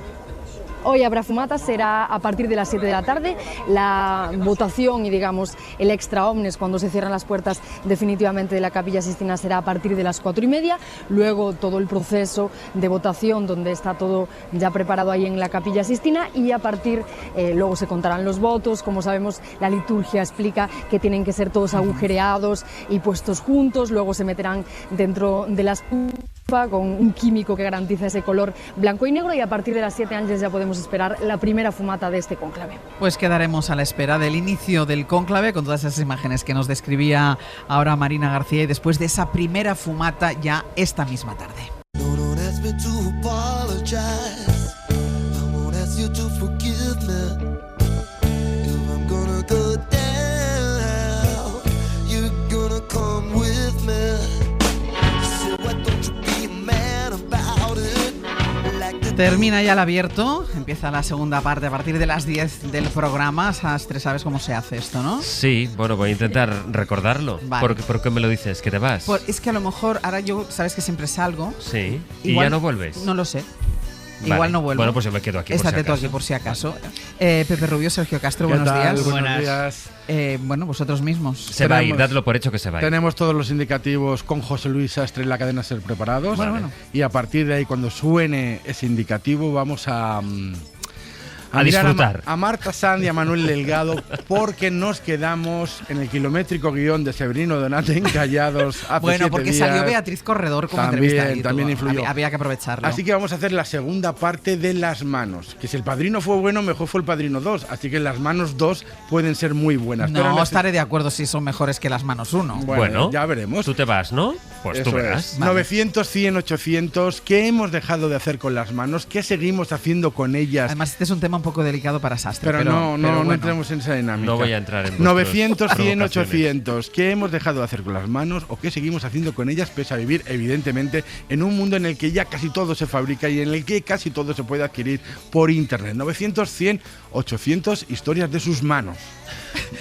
Hoy habrá fumata, será a partir de las 7 de la tarde. La votación y, digamos, el extra omnes, cuando se cierran las puertas definitivamente de la Capilla Sixtina, será a partir de las 4:30. Luego todo el proceso de votación, donde está todo ya preparado ahí en la Capilla Sixtina, y a partir, luego se contarán los votos. Como sabemos, la liturgia explica que tienen que ser todos agujereados y puestos juntos. Luego se meterán dentro de las con un químico que garantiza ese color blanco y negro, y a partir de las 7 años ya podemos esperar la primera fumata de este cónclave. Pues quedaremos a la espera del inicio del cónclave con todas esas imágenes que nos describía ahora Marina García, y después de esa primera fumata ya esta misma tarde. Termina ya el abierto, empieza la segunda parte a partir de las 10 del programa. Sastre, ¿sabes cómo se hace esto, no? Sí, bueno, voy a intentar recordarlo. Vale. ¿Por qué me lo dices? ¿Que te vas? Es que a lo mejor, ahora yo, sabes que siempre salgo. Sí, igual, ¿y ya no vuelves? No lo sé. Vale. Igual no vuelvo. Bueno, pues yo me quedo aquí Estate por si acaso. tú aquí por si acaso. Pepe Rubio, Sergio Castro, buenos días. Buenos días. Bueno, vosotros mismos. Se va a ir, dadlo por hecho que se va a ir. Tenemos todos los indicativos con José Luis Sastre en la cadena Ser preparados. Bueno. Y a partir de ahí, cuando suene ese indicativo, vamos a disfrutar. A Marta Sanz y a Manuel Delgado, porque nos quedamos en el kilométrico guión de Severino Donate encallados hace Bueno, 7 porque días. salió Beatriz Corredor como entrevista. También influyó. Había que aprovecharlo. Así que vamos a hacer la segunda parte de Las Manos. Que si el Padrino fue bueno, mejor fue el Padrino 2. Así que Las Manos 2 pueden ser muy buenas. No estaré de acuerdo si son mejores que Las Manos 1. Bueno, ya veremos. Tú te vas, ¿no? Pues eso tú verás. Es. Vale. 900, 100, 800. ¿Qué hemos dejado de hacer con Las Manos? ¿Qué seguimos haciendo con ellas? Además, este es un tema un poco delicado para Sastre. Pero no bueno. entremos en esa dinámica. No voy a entrar en 900, 100, 800. ¿Qué hemos dejado de hacer con Las Manos o qué seguimos haciendo con ellas, pese a vivir, evidentemente, en un mundo en el que ya casi todo se fabrica y en el que casi todo se puede adquirir por internet? 900, 100, 800 historias de sus manos.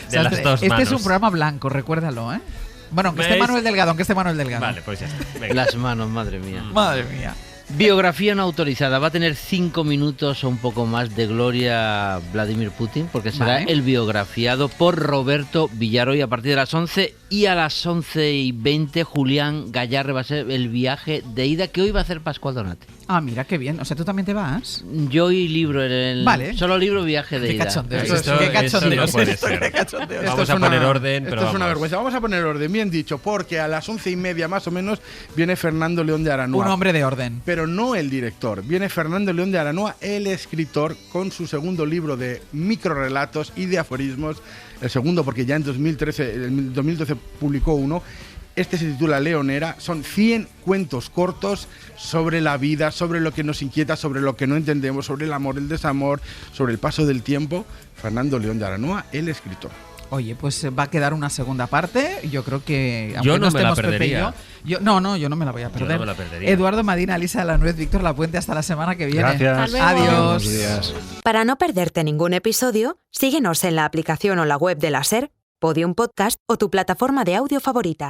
De las dos manos. Este es un programa blanco, recuérdalo, ¿eh? Bueno, aunque esté Manuel Delgado, Vale, pues ya está. Venga. Las Manos, madre mía. Madre mía. Biografía no autorizada. Va a tener 5 minutos o un poco más de gloria Vladimir Putin, porque será el biografiado por Roberto Villaroy a partir de las 11, y a las 11:20 Julián Gallarre va a ser el viaje de ida que hoy va a hacer Pascual Donate. Ah, mira, qué bien. O sea, ¿tú también te vas? Yo y libro en el... Vale. Solo libro viaje de ida. Qué cachondeo. No puede ser. Vamos a poner orden, pero esto es una vergüenza. Vamos a poner orden, bien dicho, porque a las 11:30 más o menos viene Fernando León de Aranoa. Un hombre de orden. Pero pero no el director. Viene Fernando León de Aranoa, el escritor, con su segundo libro de microrelatos y de aforismos. El segundo porque ya en 2012 publicó uno. Este se titula Leonera. Son 100 cuentos cortos sobre la vida, sobre lo que nos inquieta, sobre lo que no entendemos, sobre el amor, el desamor, sobre el paso del tiempo. Fernando León de Aranoa, el escritor. Oye, pues va a quedar una segunda parte. Yo creo que... Yo no me la perdería. Yo no me la voy a perder. Yo no me la perdería. Eduardo Madina, Alisa de la Nuez, Víctor Lapuente, hasta la semana que viene. Gracias. Adiós. Buenos días. Para no perderte ningún episodio, síguenos en la aplicación o la web de la SER, Podium Podcast o tu plataforma de audio favorita.